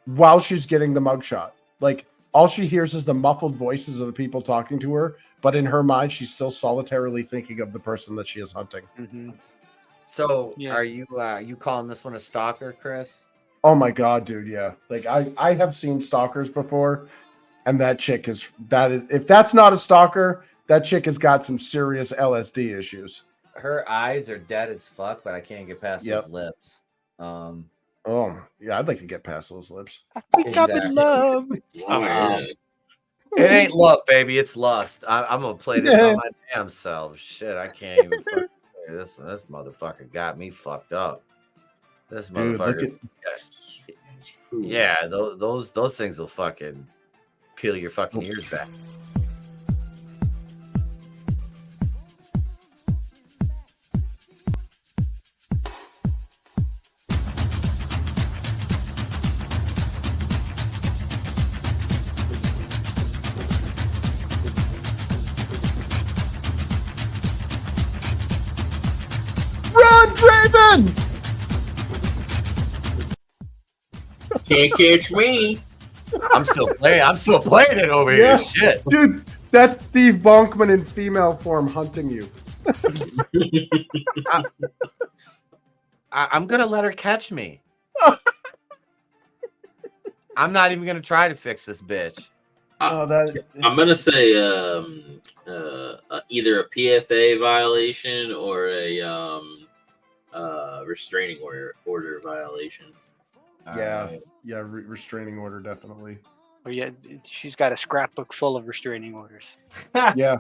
while she's getting the mugshot. Like all she hears is the muffled voices of the people talking to her, but in her mind, she's still solitarily thinking of the person that she is hunting. Mm-hmm. So are you calling this one a stalker, Chris? Oh my god, dude, yeah. Like I have seen stalkers before, and that chick is if that's not a stalker, that chick has got some serious LSD issues. Her eyes are dead as fuck, but I can't get past those lips. Oh yeah, I'd like to get past those lips. I think I'm in love. It ain't love, baby. It's lust. I'm gonna play this on my damn self. Shit, I can't even fucking play this one. This motherfucker got me fucked up. This motherfucker. Yeah, those things will fucking peel your fucking ears back. Run, Draven! Can't catch me. I'm still playing it over here. Shit. Dude, that's Steve Bonkman in female form hunting you. I'm gonna let her catch me. I'm not even gonna try to fix this bitch. I'm gonna say either a PFA violation or a restraining order violation. Restraining order definitely. Well, yeah, she's got a scrapbook full of restraining orders. Yeah,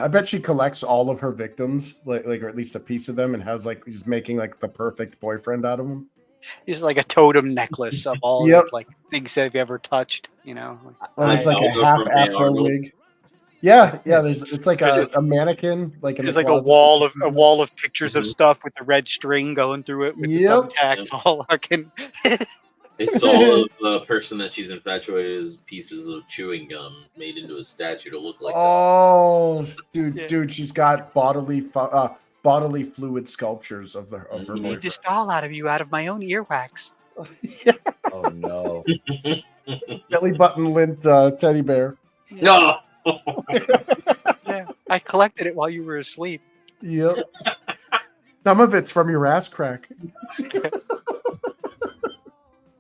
I bet she collects all of her victims, like or at least a piece of them, and has like he's making like the perfect boyfriend out of them. It's like a totem necklace of all the, like things that have ever touched. You know, it's like a half afro wig. Yeah. It's like a mannequin, like there's like a wall of pictures of stuff with the red string going through it with the thumbtacks all fucking. It's all of the person that she's infatuated is pieces of chewing gum made into a statue to look like. Dude, she's got bodily fluid sculptures of her. I need this doll out of my own earwax. Oh no! Belly button lint teddy bear. No. Yeah, I collected it while you were asleep. Yep. Some of it's from your ass crack.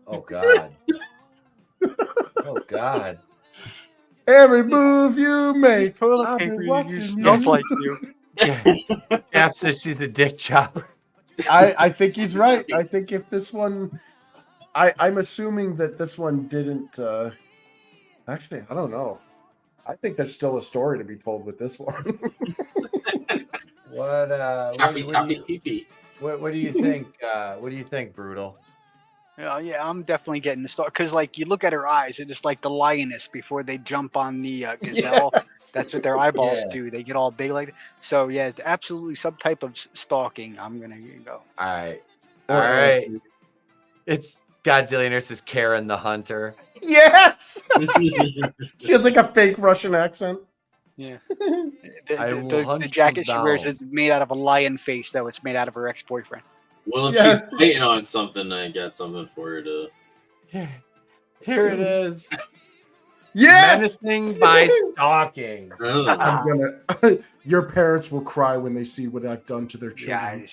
Oh god. Oh god. Every move you make. Toilet paper you use smells like you. Cap said she's a dick chopper. I think he's right. I think if this one, I'm assuming that this one didn't. Actually, I don't know. I think there's still a story to be told with this one. What do you think? What do you think, Brutal? Yeah, I'm definitely getting the story because, like, you look at her eyes, and it's like the lioness before they jump on the gazelle. That's what their eyeballs do. They get all big like that. So yeah, it's absolutely some type of stalking. I'm gonna go. All right. It's Godzilla nurses Karen the Hunter. Yes. She has like a fake Russian accent. Yeah. The jacket she wears is made out of a lion face, though. It's made out of her ex-boyfriend. Well, if she's waiting on something, I got something for her to. Here it is. Yes. Menacing by stalking. Your parents will cry when they see what I've done to their children.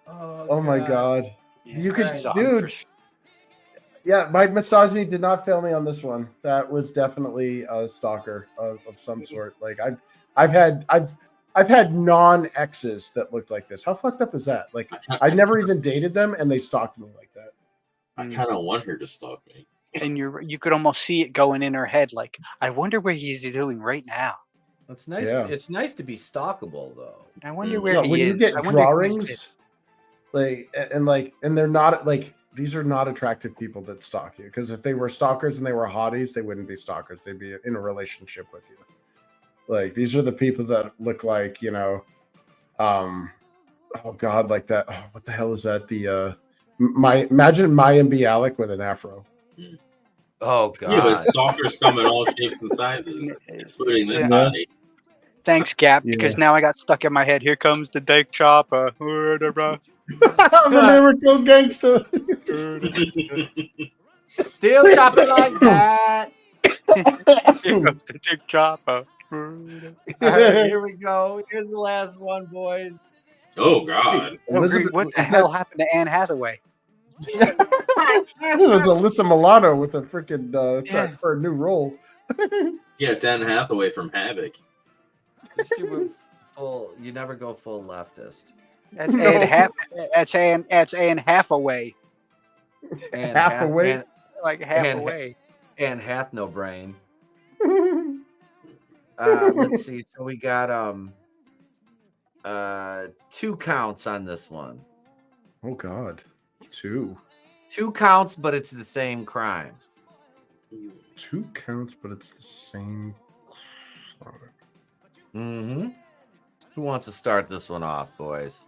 Oh my god. You could, dude. Yeah, my misogyny did not fail me on this one. That was definitely a stalker of some sort. Like I've had non-exes that looked like this. How fucked up is that? Like I never even dated them, and they stalked me like that. I kind of want her to stalk me. And you could almost see it going in her head. Like, I wonder what he's doing right now. It's nice. Yeah. It's nice to be stalkable, though. I wonder where he when is. You get drawings, and they're not like. These are not attractive people that stalk you, because if they were stalkers and they were hotties, they wouldn't be stalkers. They'd be in a relationship with you. Like, these are the people that look like, oh God, like that. Oh, what the hell is that? The Imagine Mayim Bialik with an afro. Oh god. Yeah, but stalkers come in all shapes and sizes, including this body. Thanks, Gap, because now I got stuck in my head. Here comes the Dick Chopper. I'm a miracle gangster. Still chopping like that. Here comes the Dick Chopper. All right, here we go. Here's the last one, boys. Oh God! What the hell happened to Anne Hathaway? It was Alyssa Milano with a freaking track for a new role. Yeah, it's Anne Hathaway from Havoc. You never go full leftist. That's Anne Hathaway. Hathaway? Like halfway. Anne hath no brain. Let's see. So we got 2 counts on this one. Oh God. 2 counts, but it's the same crime. 2 counts, but it's the same crime. Mm-hmm. Who wants to start this one off, boys?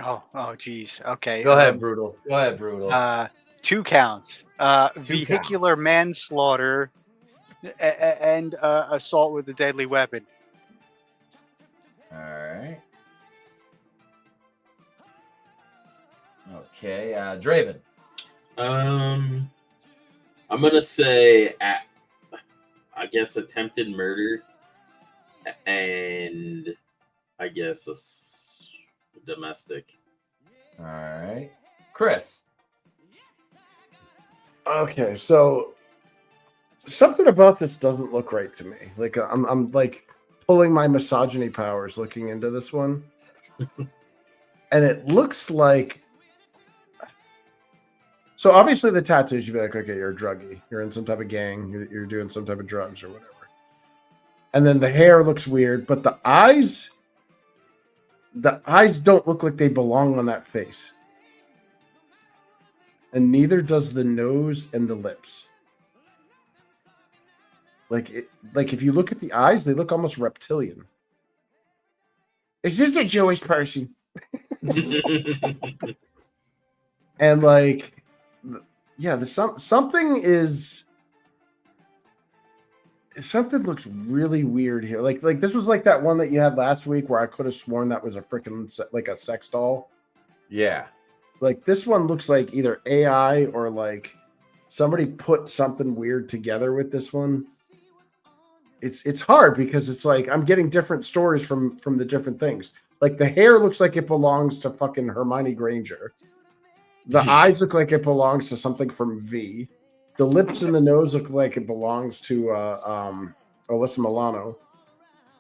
Oh, geez. Okay. Go ahead, Brutal. 2 counts. Vehicular manslaughter and assault with a deadly weapon. All right. Okay, Draven. I'm gonna say, I guess attempted murder, and I guess domestic. All right, Chris. Okay, so something about this doesn't look right to me. Like I'm like pulling my misogyny powers looking into this one, and it looks like. So obviously the tattoos, you'd be like, okay, you're a druggie. You're in some type of gang. You're doing some type of drugs or whatever. And then the hair looks weird, but the eyes don't look like they belong on that face. And neither does the nose and the lips. Like if you look at the eyes, they look almost reptilian. Is this a Jewish person? And like, yeah, something looks really weird here. Like this was like that one that you had last week where I could have sworn that was a freaking like a sex doll. Yeah. Like this one looks like either AI or like somebody put something weird together with this one. It's hard because it's like I'm getting different stories from the different things. Like the hair looks like it belongs to fucking Hermione Granger. The eyes look like it belongs to something from V. The lips and the nose look like it belongs to Alyssa Milano.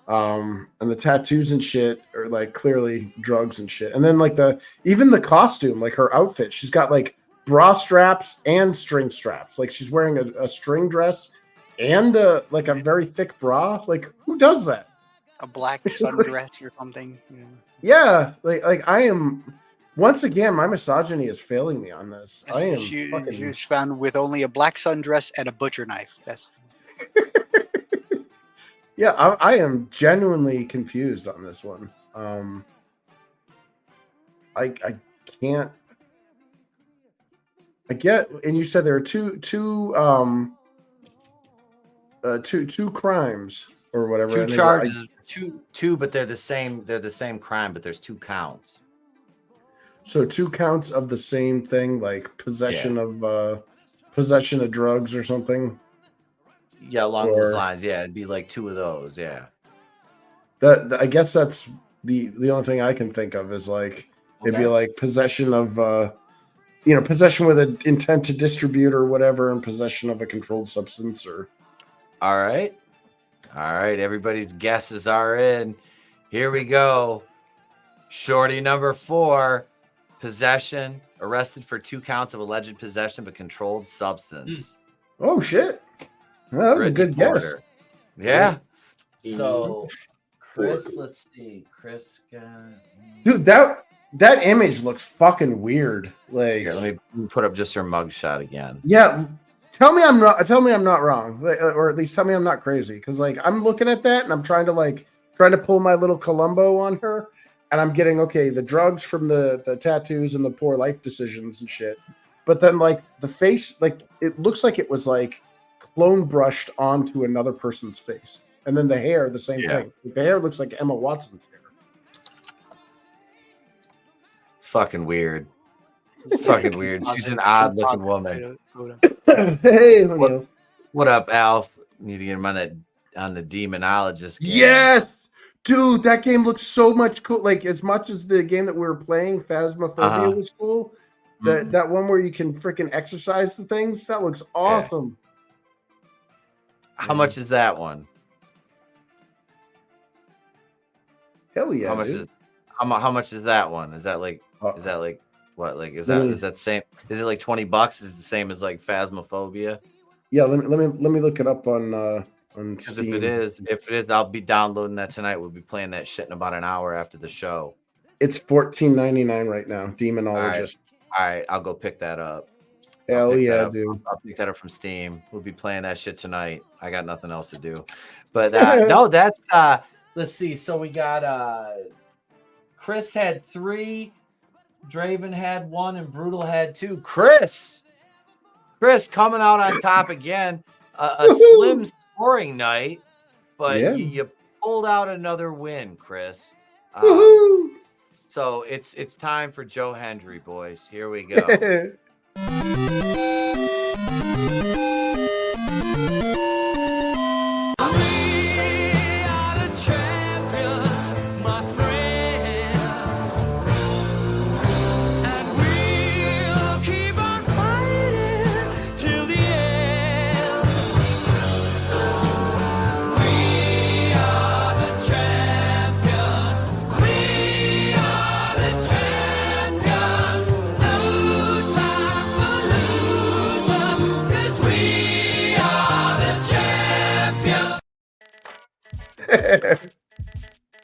And the tattoos and shit are like clearly drugs and shit. And then like even the costume, like her outfit, she's got like bra straps and string straps. Like she's wearing a string dress and like a very thick bra. Like who does that? A black sundress or something. Yeah, like I am. Once again, my misogyny is failing me on this. I am She fucking. was found with only a black sundress and a butcher knife. That's. Yeah, I am genuinely confused on this one. I can't. I get, and you said there are two crimes or whatever. 2 charges, two, but they're the same. They're the same crime, but there's 2 counts. So 2 counts of the same thing, like possession of drugs or something. Yeah, along those lines. Yeah, it'd be like 2 of those. Yeah. That I guess that's the only thing I can think of is like it'd be like possession of possession with an intent to distribute or whatever, and possession of a controlled substance or. All right. Everybody's guesses are in. Here we go. Shorty number 4. Possession, arrested for 2 counts of alleged possession of a controlled substance. Oh shit! That was a good guess. Yeah. So, Chris, let's see. Chris got. Dude, that image looks fucking weird. Like, here, let me put up just her mugshot again. Yeah, tell me I'm not wrong, or at least tell me I'm not crazy. Because like I'm looking at that and I'm trying trying to pull my little Columbo on her, and I'm getting the drugs from the tattoos and the poor life decisions and shit. But then like the face, like it looks like it was like clone brushed onto another person's face, and then the hair, the same thing. The hair looks like Emma Watson's hair. Fucking weird. It's fucking weird. She's an odd looking woman. Hey, what up, Alf? Need to get him on the demonologist game. Yes, dude, that game looks so much cool. Like as much as the game that we were playing, Phasmophobia, was cool. That one where you can freaking exercise the things, that looks awesome. Yeah. How much is that one? Hell yeah! How much is that one? Is that like what? Like is that same? Is it like $20? Is it the same as like Phasmophobia? Yeah, let me look it up on because if it is, I'll be downloading that tonight. We'll be playing that shit in about an hour after the show. It's $14.99 right now. Demonologist. All right, I'll go pick that up. Hell yeah, dude! I'll pick that up from Steam. We'll be playing that shit tonight. I got nothing else to do. But no, that's let's see. So we got Chris had 3, Draven had 1, and Brutal had 2. Chris coming out on top again. A slim scoring night, but you pulled out another win, Chris. So it's time for Joe Hendry, boys. Here we go.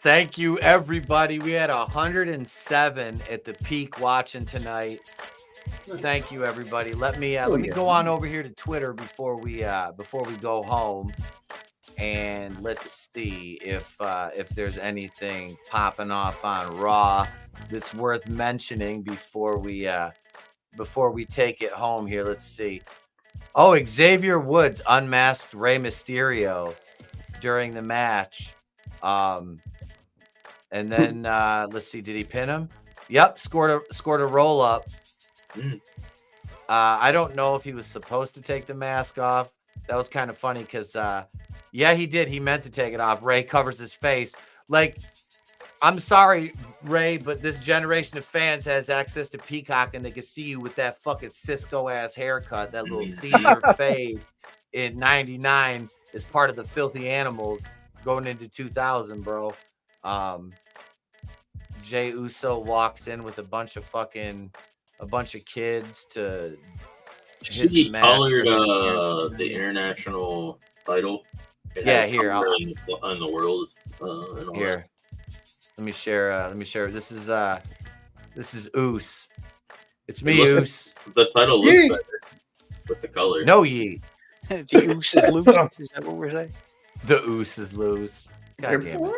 Thank you, everybody. We had 107 at the peak watching tonight. Thank you, everybody. Let me go on over here to Twitter before we go home, and let's see if there's anything popping off on Raw that's worth mentioning before we take it home here. Let's see. Oh, Xavier Woods unmasked Rey Mysterio during the match. And then let's see, did he pin him? Yep, scored a roll up. I don't know if he was supposed to take the mask off. That was kind of funny because yeah, he did. He meant to take it off. Rey covers his face. Like, I'm sorry, Rey, but this generation of fans has access to Peacock and they can see you with that fucking Cisco ass haircut, that little Caesar fade in '99 as part of the Filthy Animals going into 2000, bro. Jey Uso walks in with a bunch of kids to. He colored the international title. Yeah, here on the world. And here, let me share. This is Oos. It's me, Oos. The title looks better with the color. No, Yeet. The Oos is loose. Is that what we're saying? The Oos is loose. God damn it.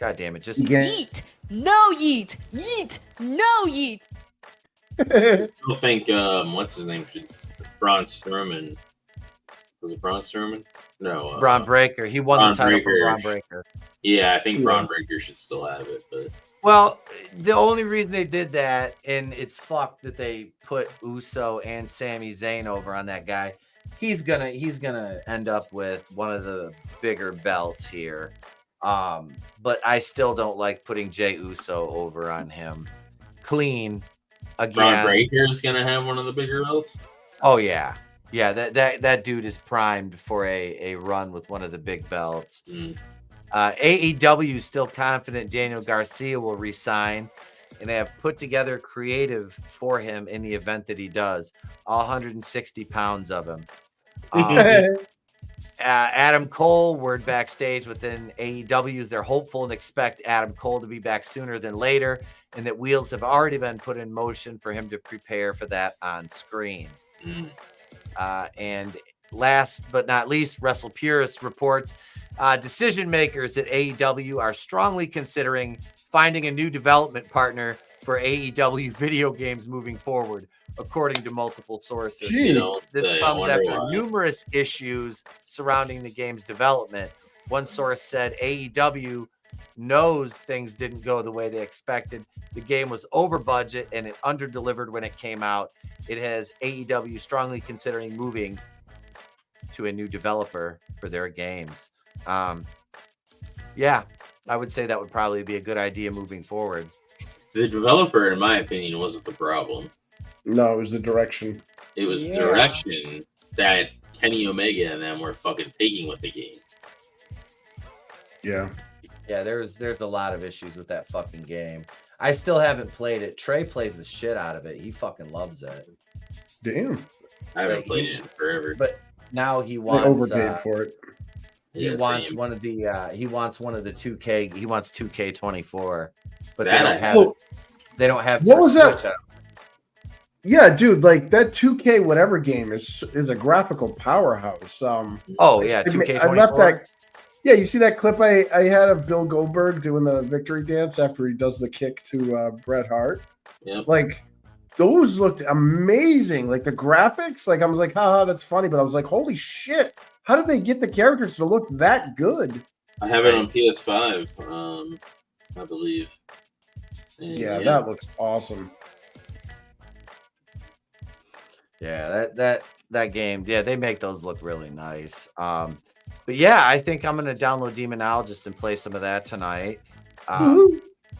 God damn it. Just yeet. No yeet. Yeet. No yeet. I still think what's his name? Braun Strowman. Was it Braun Strowman? No. Braun Breaker. He won the title from Braun Breaker. Yeah, I think Braun Breaker should still have it. But well, the only reason they did that, and it's fucked that they put Uso and Sami Zayn over on that guy. He's gonna end up with one of the bigger belts here. But I still don't like putting Jey Uso over on him. Clean. Again. Braun Breaker's gonna have one of the bigger belts. Oh yeah. That dude is primed for a run with one of the big belts. AEW is still confident Daniel Garcia will resign, and they have put together creative for him in the event that he does. All 160 pounds of him. Adam Cole, word backstage within AEW is they're hopeful and expect Adam Cole to be back sooner than later, and that wheels have already been put in motion for him to prepare for that on screen. And last but not least, Wrestle Purist reports Decision makers at AEW are strongly considering finding a new development partner for AEW video games moving forward, according to multiple sources. This comes after numerous issues surrounding the game's development. One source said AEW knows things didn't go the way they expected. The game was over budget and it under-delivered when it came out. It has AEW strongly considering moving to a new developer for their games. Yeah, I would say that would probably be a good idea moving forward. The developer, in my opinion, wasn't the problem. No, it was the direction. It was direction that Kenny Omega and them were fucking taking with the game. Yeah. Yeah, there's a lot of issues with that fucking game. I still haven't played it. Trey plays the shit out of it. He fucking loves it. Damn. I haven't played it in forever. But now he wants they overpaid for it. He wants one of the 2K. He wants 2K24, but they don't have. What was that? Yeah, dude, like that 2K whatever game is a graphical powerhouse. 2K24. I left that. Yeah, you see that clip I had of Bill Goldberg doing the victory dance after he does the kick to Bret Hart. Yeah, like those looked amazing. Like the graphics, like I was like, haha, that's funny, but I was like, holy shit. How did they get the characters to look that good? I have it on PS5, I believe. And that looks awesome. Yeah, that game. Yeah, they make those look really nice. But yeah, I think I'm gonna download Demonologist and play some of that tonight.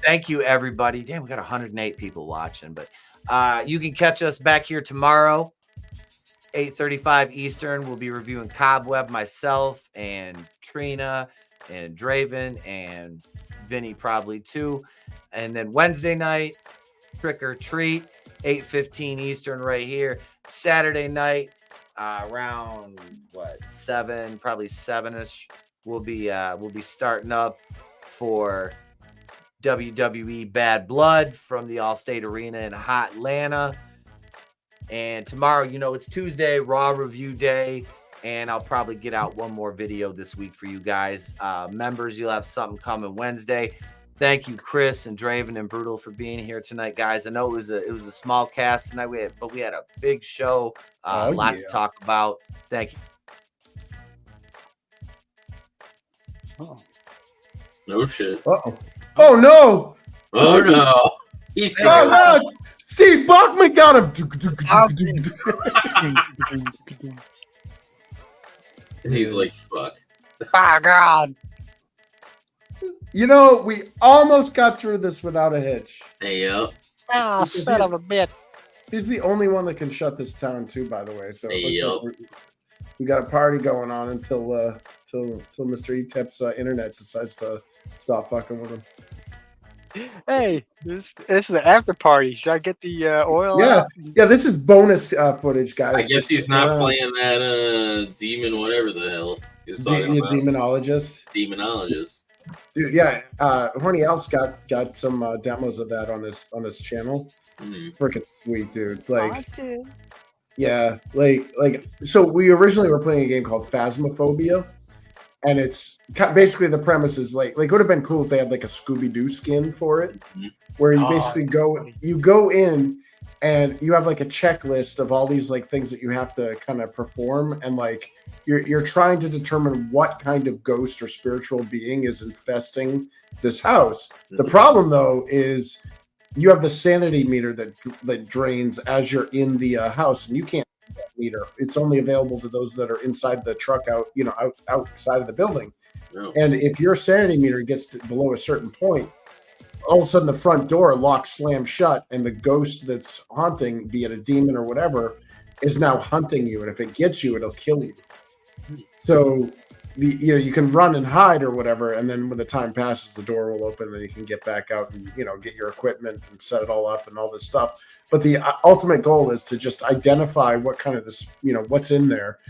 Thank you, everybody. Damn, we got 108 people watching. But you can catch us back here tomorrow. 8:35 Eastern, we'll be reviewing Cobweb, myself and Trina and Draven and Vinny probably too. And then Wednesday night, Trick or Treat, 8:15 Eastern right here. Saturday night, around 7, probably 7ish, we'll be starting up for WWE Bad Blood from the Allstate Arena in Hotlanta. And tomorrow, it's Tuesday, Raw Review Day, and I'll probably get out one more video this week for you guys. Members, you'll have something coming Wednesday. Thank you, Chris and Draven and Brutal, for being here tonight, guys. I know it was a small cast tonight, but we had a big show, a lot to talk about. Thank you. No shit. Uh-oh. Oh, no. Oh, no. Oh, no. Steve Bachman got him. He's like, fuck. Oh, God. We almost got through this without a hitch. Hey, yo. Oh, son of a bitch. He's the only one that can shut this town, too, by the way. So hey, yo. Like we got a party going on until Mr. Etep's internet decides to stop fucking with him. Hey, this is the after party. Should I get the oil? Yeah, this is bonus footage, guys. I guess he's not playing that demon, whatever the hell he's talking about. Demonologist. Dude, yeah. Horny Alf's got some demos of that on his channel. Freaking sweet, dude. Like, yeah, like. So we originally were playing a game called Phasmophobia. And it's basically the premise is like it would have been cool if they had like a Scooby-Doo skin for it, where you basically go in and you have like a checklist of all these like things that you have to kind of perform, and like you're trying to determine what kind of ghost or spiritual being is infesting this house. The problem though is you have the sanity meter that drains as you're in the house, and you can't. Meter. It's only available to those that are inside the truck outside of the building. And if your sanity meter gets below a certain point, all of a sudden the front door locks, slams shut, and the ghost that's haunting, be it a demon or whatever, is now hunting you. And if it gets you, it'll kill you. So you can run and hide or whatever, and then when the time passes, the door will open, and then you can get back out and get your equipment and set it all up and all this stuff. But the ultimate goal is to just identify what kind of this, what's in there,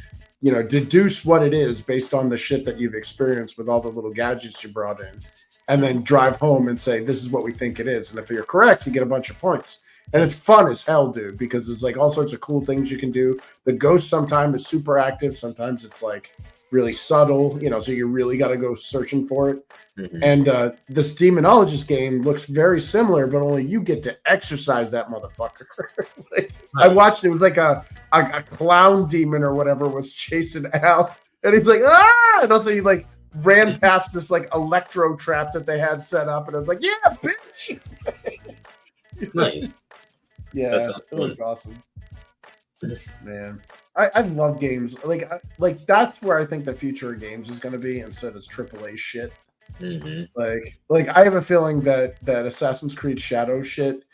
deduce what it is based on the shit that you've experienced with all the little gadgets you brought in, and then drive home and say, this is what we think it is. And if you're correct, you get a bunch of points. And it's fun as hell, dude, because there's like all sorts of cool things you can do. The ghost sometimes is super active. Sometimes it's like really subtle, so you really got to go searching for it. Mm-hmm. And this Demonologist game looks very similar, but only you get to exercise that motherfucker. I watched it was like a clown demon or whatever was chasing Al, and he's like, ah! And also he like ran past this like electro trap that they had set up, and I was like, yeah, bitch. Nice. Yeah, it looks awesome. Man, I love games. Like that's where I think the future of games is going to be instead of AAA shit. Mm-hmm. Like I have a feeling that Assassin's Creed Shadow shit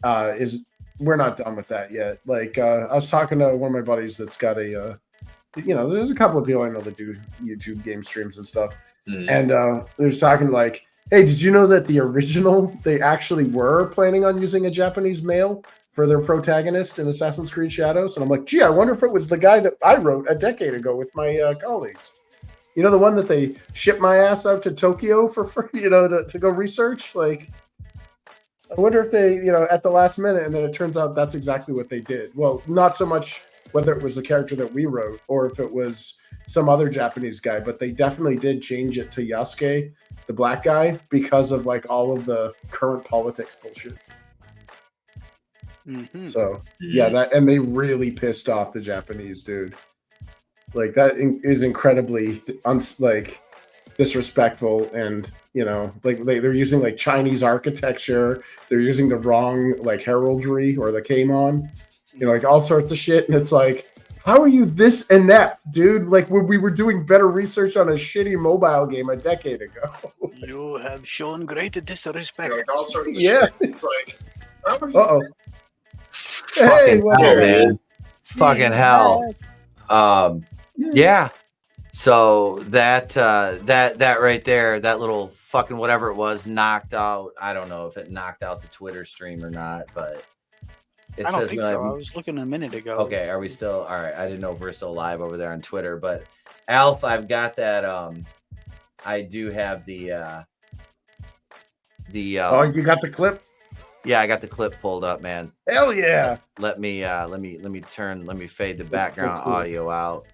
we're not done with that yet. Like I was talking to one of my buddies that's got a there's a couple of people I know that do YouTube game streams and stuff, and they're talking like, hey, did you know that the original they actually were planning on using a Japanese male for their protagonist in Assassin's Creed Shadows? And I'm like, gee, I wonder if it was the guy that I wrote a decade ago with my colleagues. The one that they shipped my ass out to Tokyo for free, to go research. Like, I wonder if they, at the last minute, and then it turns out that's exactly what they did. Well, not so much whether it was the character that we wrote or if it was some other Japanese guy, but they definitely did change it to Yasuke, the black guy, because of like all of the current politics bullshit. Mm-hmm. So and they really pissed off the Japanese, dude. Like that is incredibly disrespectful, and they're using like Chinese architecture. They're using the wrong like heraldry or the Keimon, like all sorts of shit. And it's like, how are you this inept, dude? Like we were doing better research on a shitty mobile game a decade ago. You have shown great disrespect. Like all sorts of shit. It's like, uh-oh. Hey, man. Fucking hell. Yeah. So that right there, that little fucking whatever it was, knocked out. I don't know if it knocked out the Twitter stream or not, but I don't think so. I was looking a minute ago. Okay, are we still all right? I didn't know if we're still live over there on Twitter, but Alf, I've got that. I do have the. Oh, you got the clip? Yeah, I got the clip pulled up, man. Hell yeah! Let me fade the background audio out.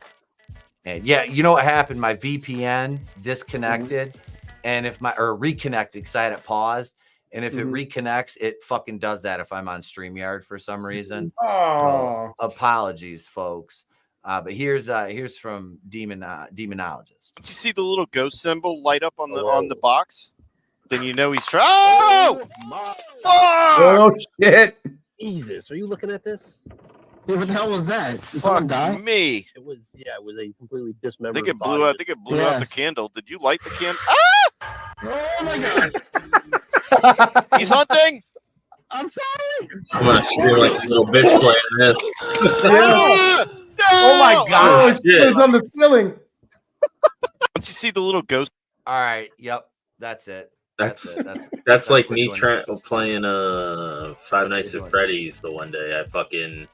And yeah, you know what happened? My VPN disconnected, and reconnected because I had it paused. And if it reconnects, it fucking does that if I'm on StreamYard for some reason. Oh, so, apologies, folks. But here's from Demonologist. Did you see the little ghost symbol light up on the box? Then you know he's trying. Oh! Oh shit! Jesus, are you looking at this? Yeah, what the hell was that? Did someone die? Me. It was a completely dismembered. I think it blew out. The candle. Did you light the candle? Ah! Oh my god! He's hunting. I'm sorry. I'm gonna stream like a little bitch playing this. No! Oh my god! It's on the ceiling. Once you see the little ghost. All right. Yep. That's it. That's like me playing Five Nights at Freddy's the one day. I fucking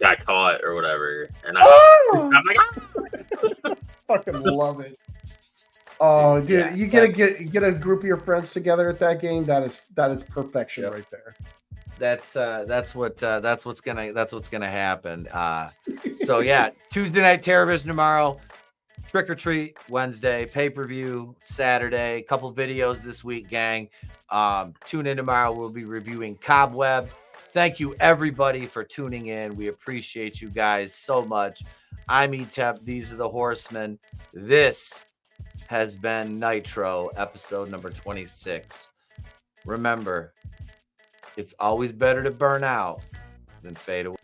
got caught or whatever, and I'm like, fucking love it. Oh, dude, yeah, you get a group of your friends together at that game. That is perfection right there. That's what's gonna happen. So yeah, Tuesday night TerrorVision tomorrow. Trick or Treat Wednesday, pay-per-view Saturday, couple videos this week, gang. Tune in tomorrow. We'll be reviewing Cobweb. Thank you, everybody, for tuning in. We appreciate you guys so much. I'm Etep. These are the Horsemen. This has been Nitro, episode number 26. Remember, it's always better to burn out than fade away.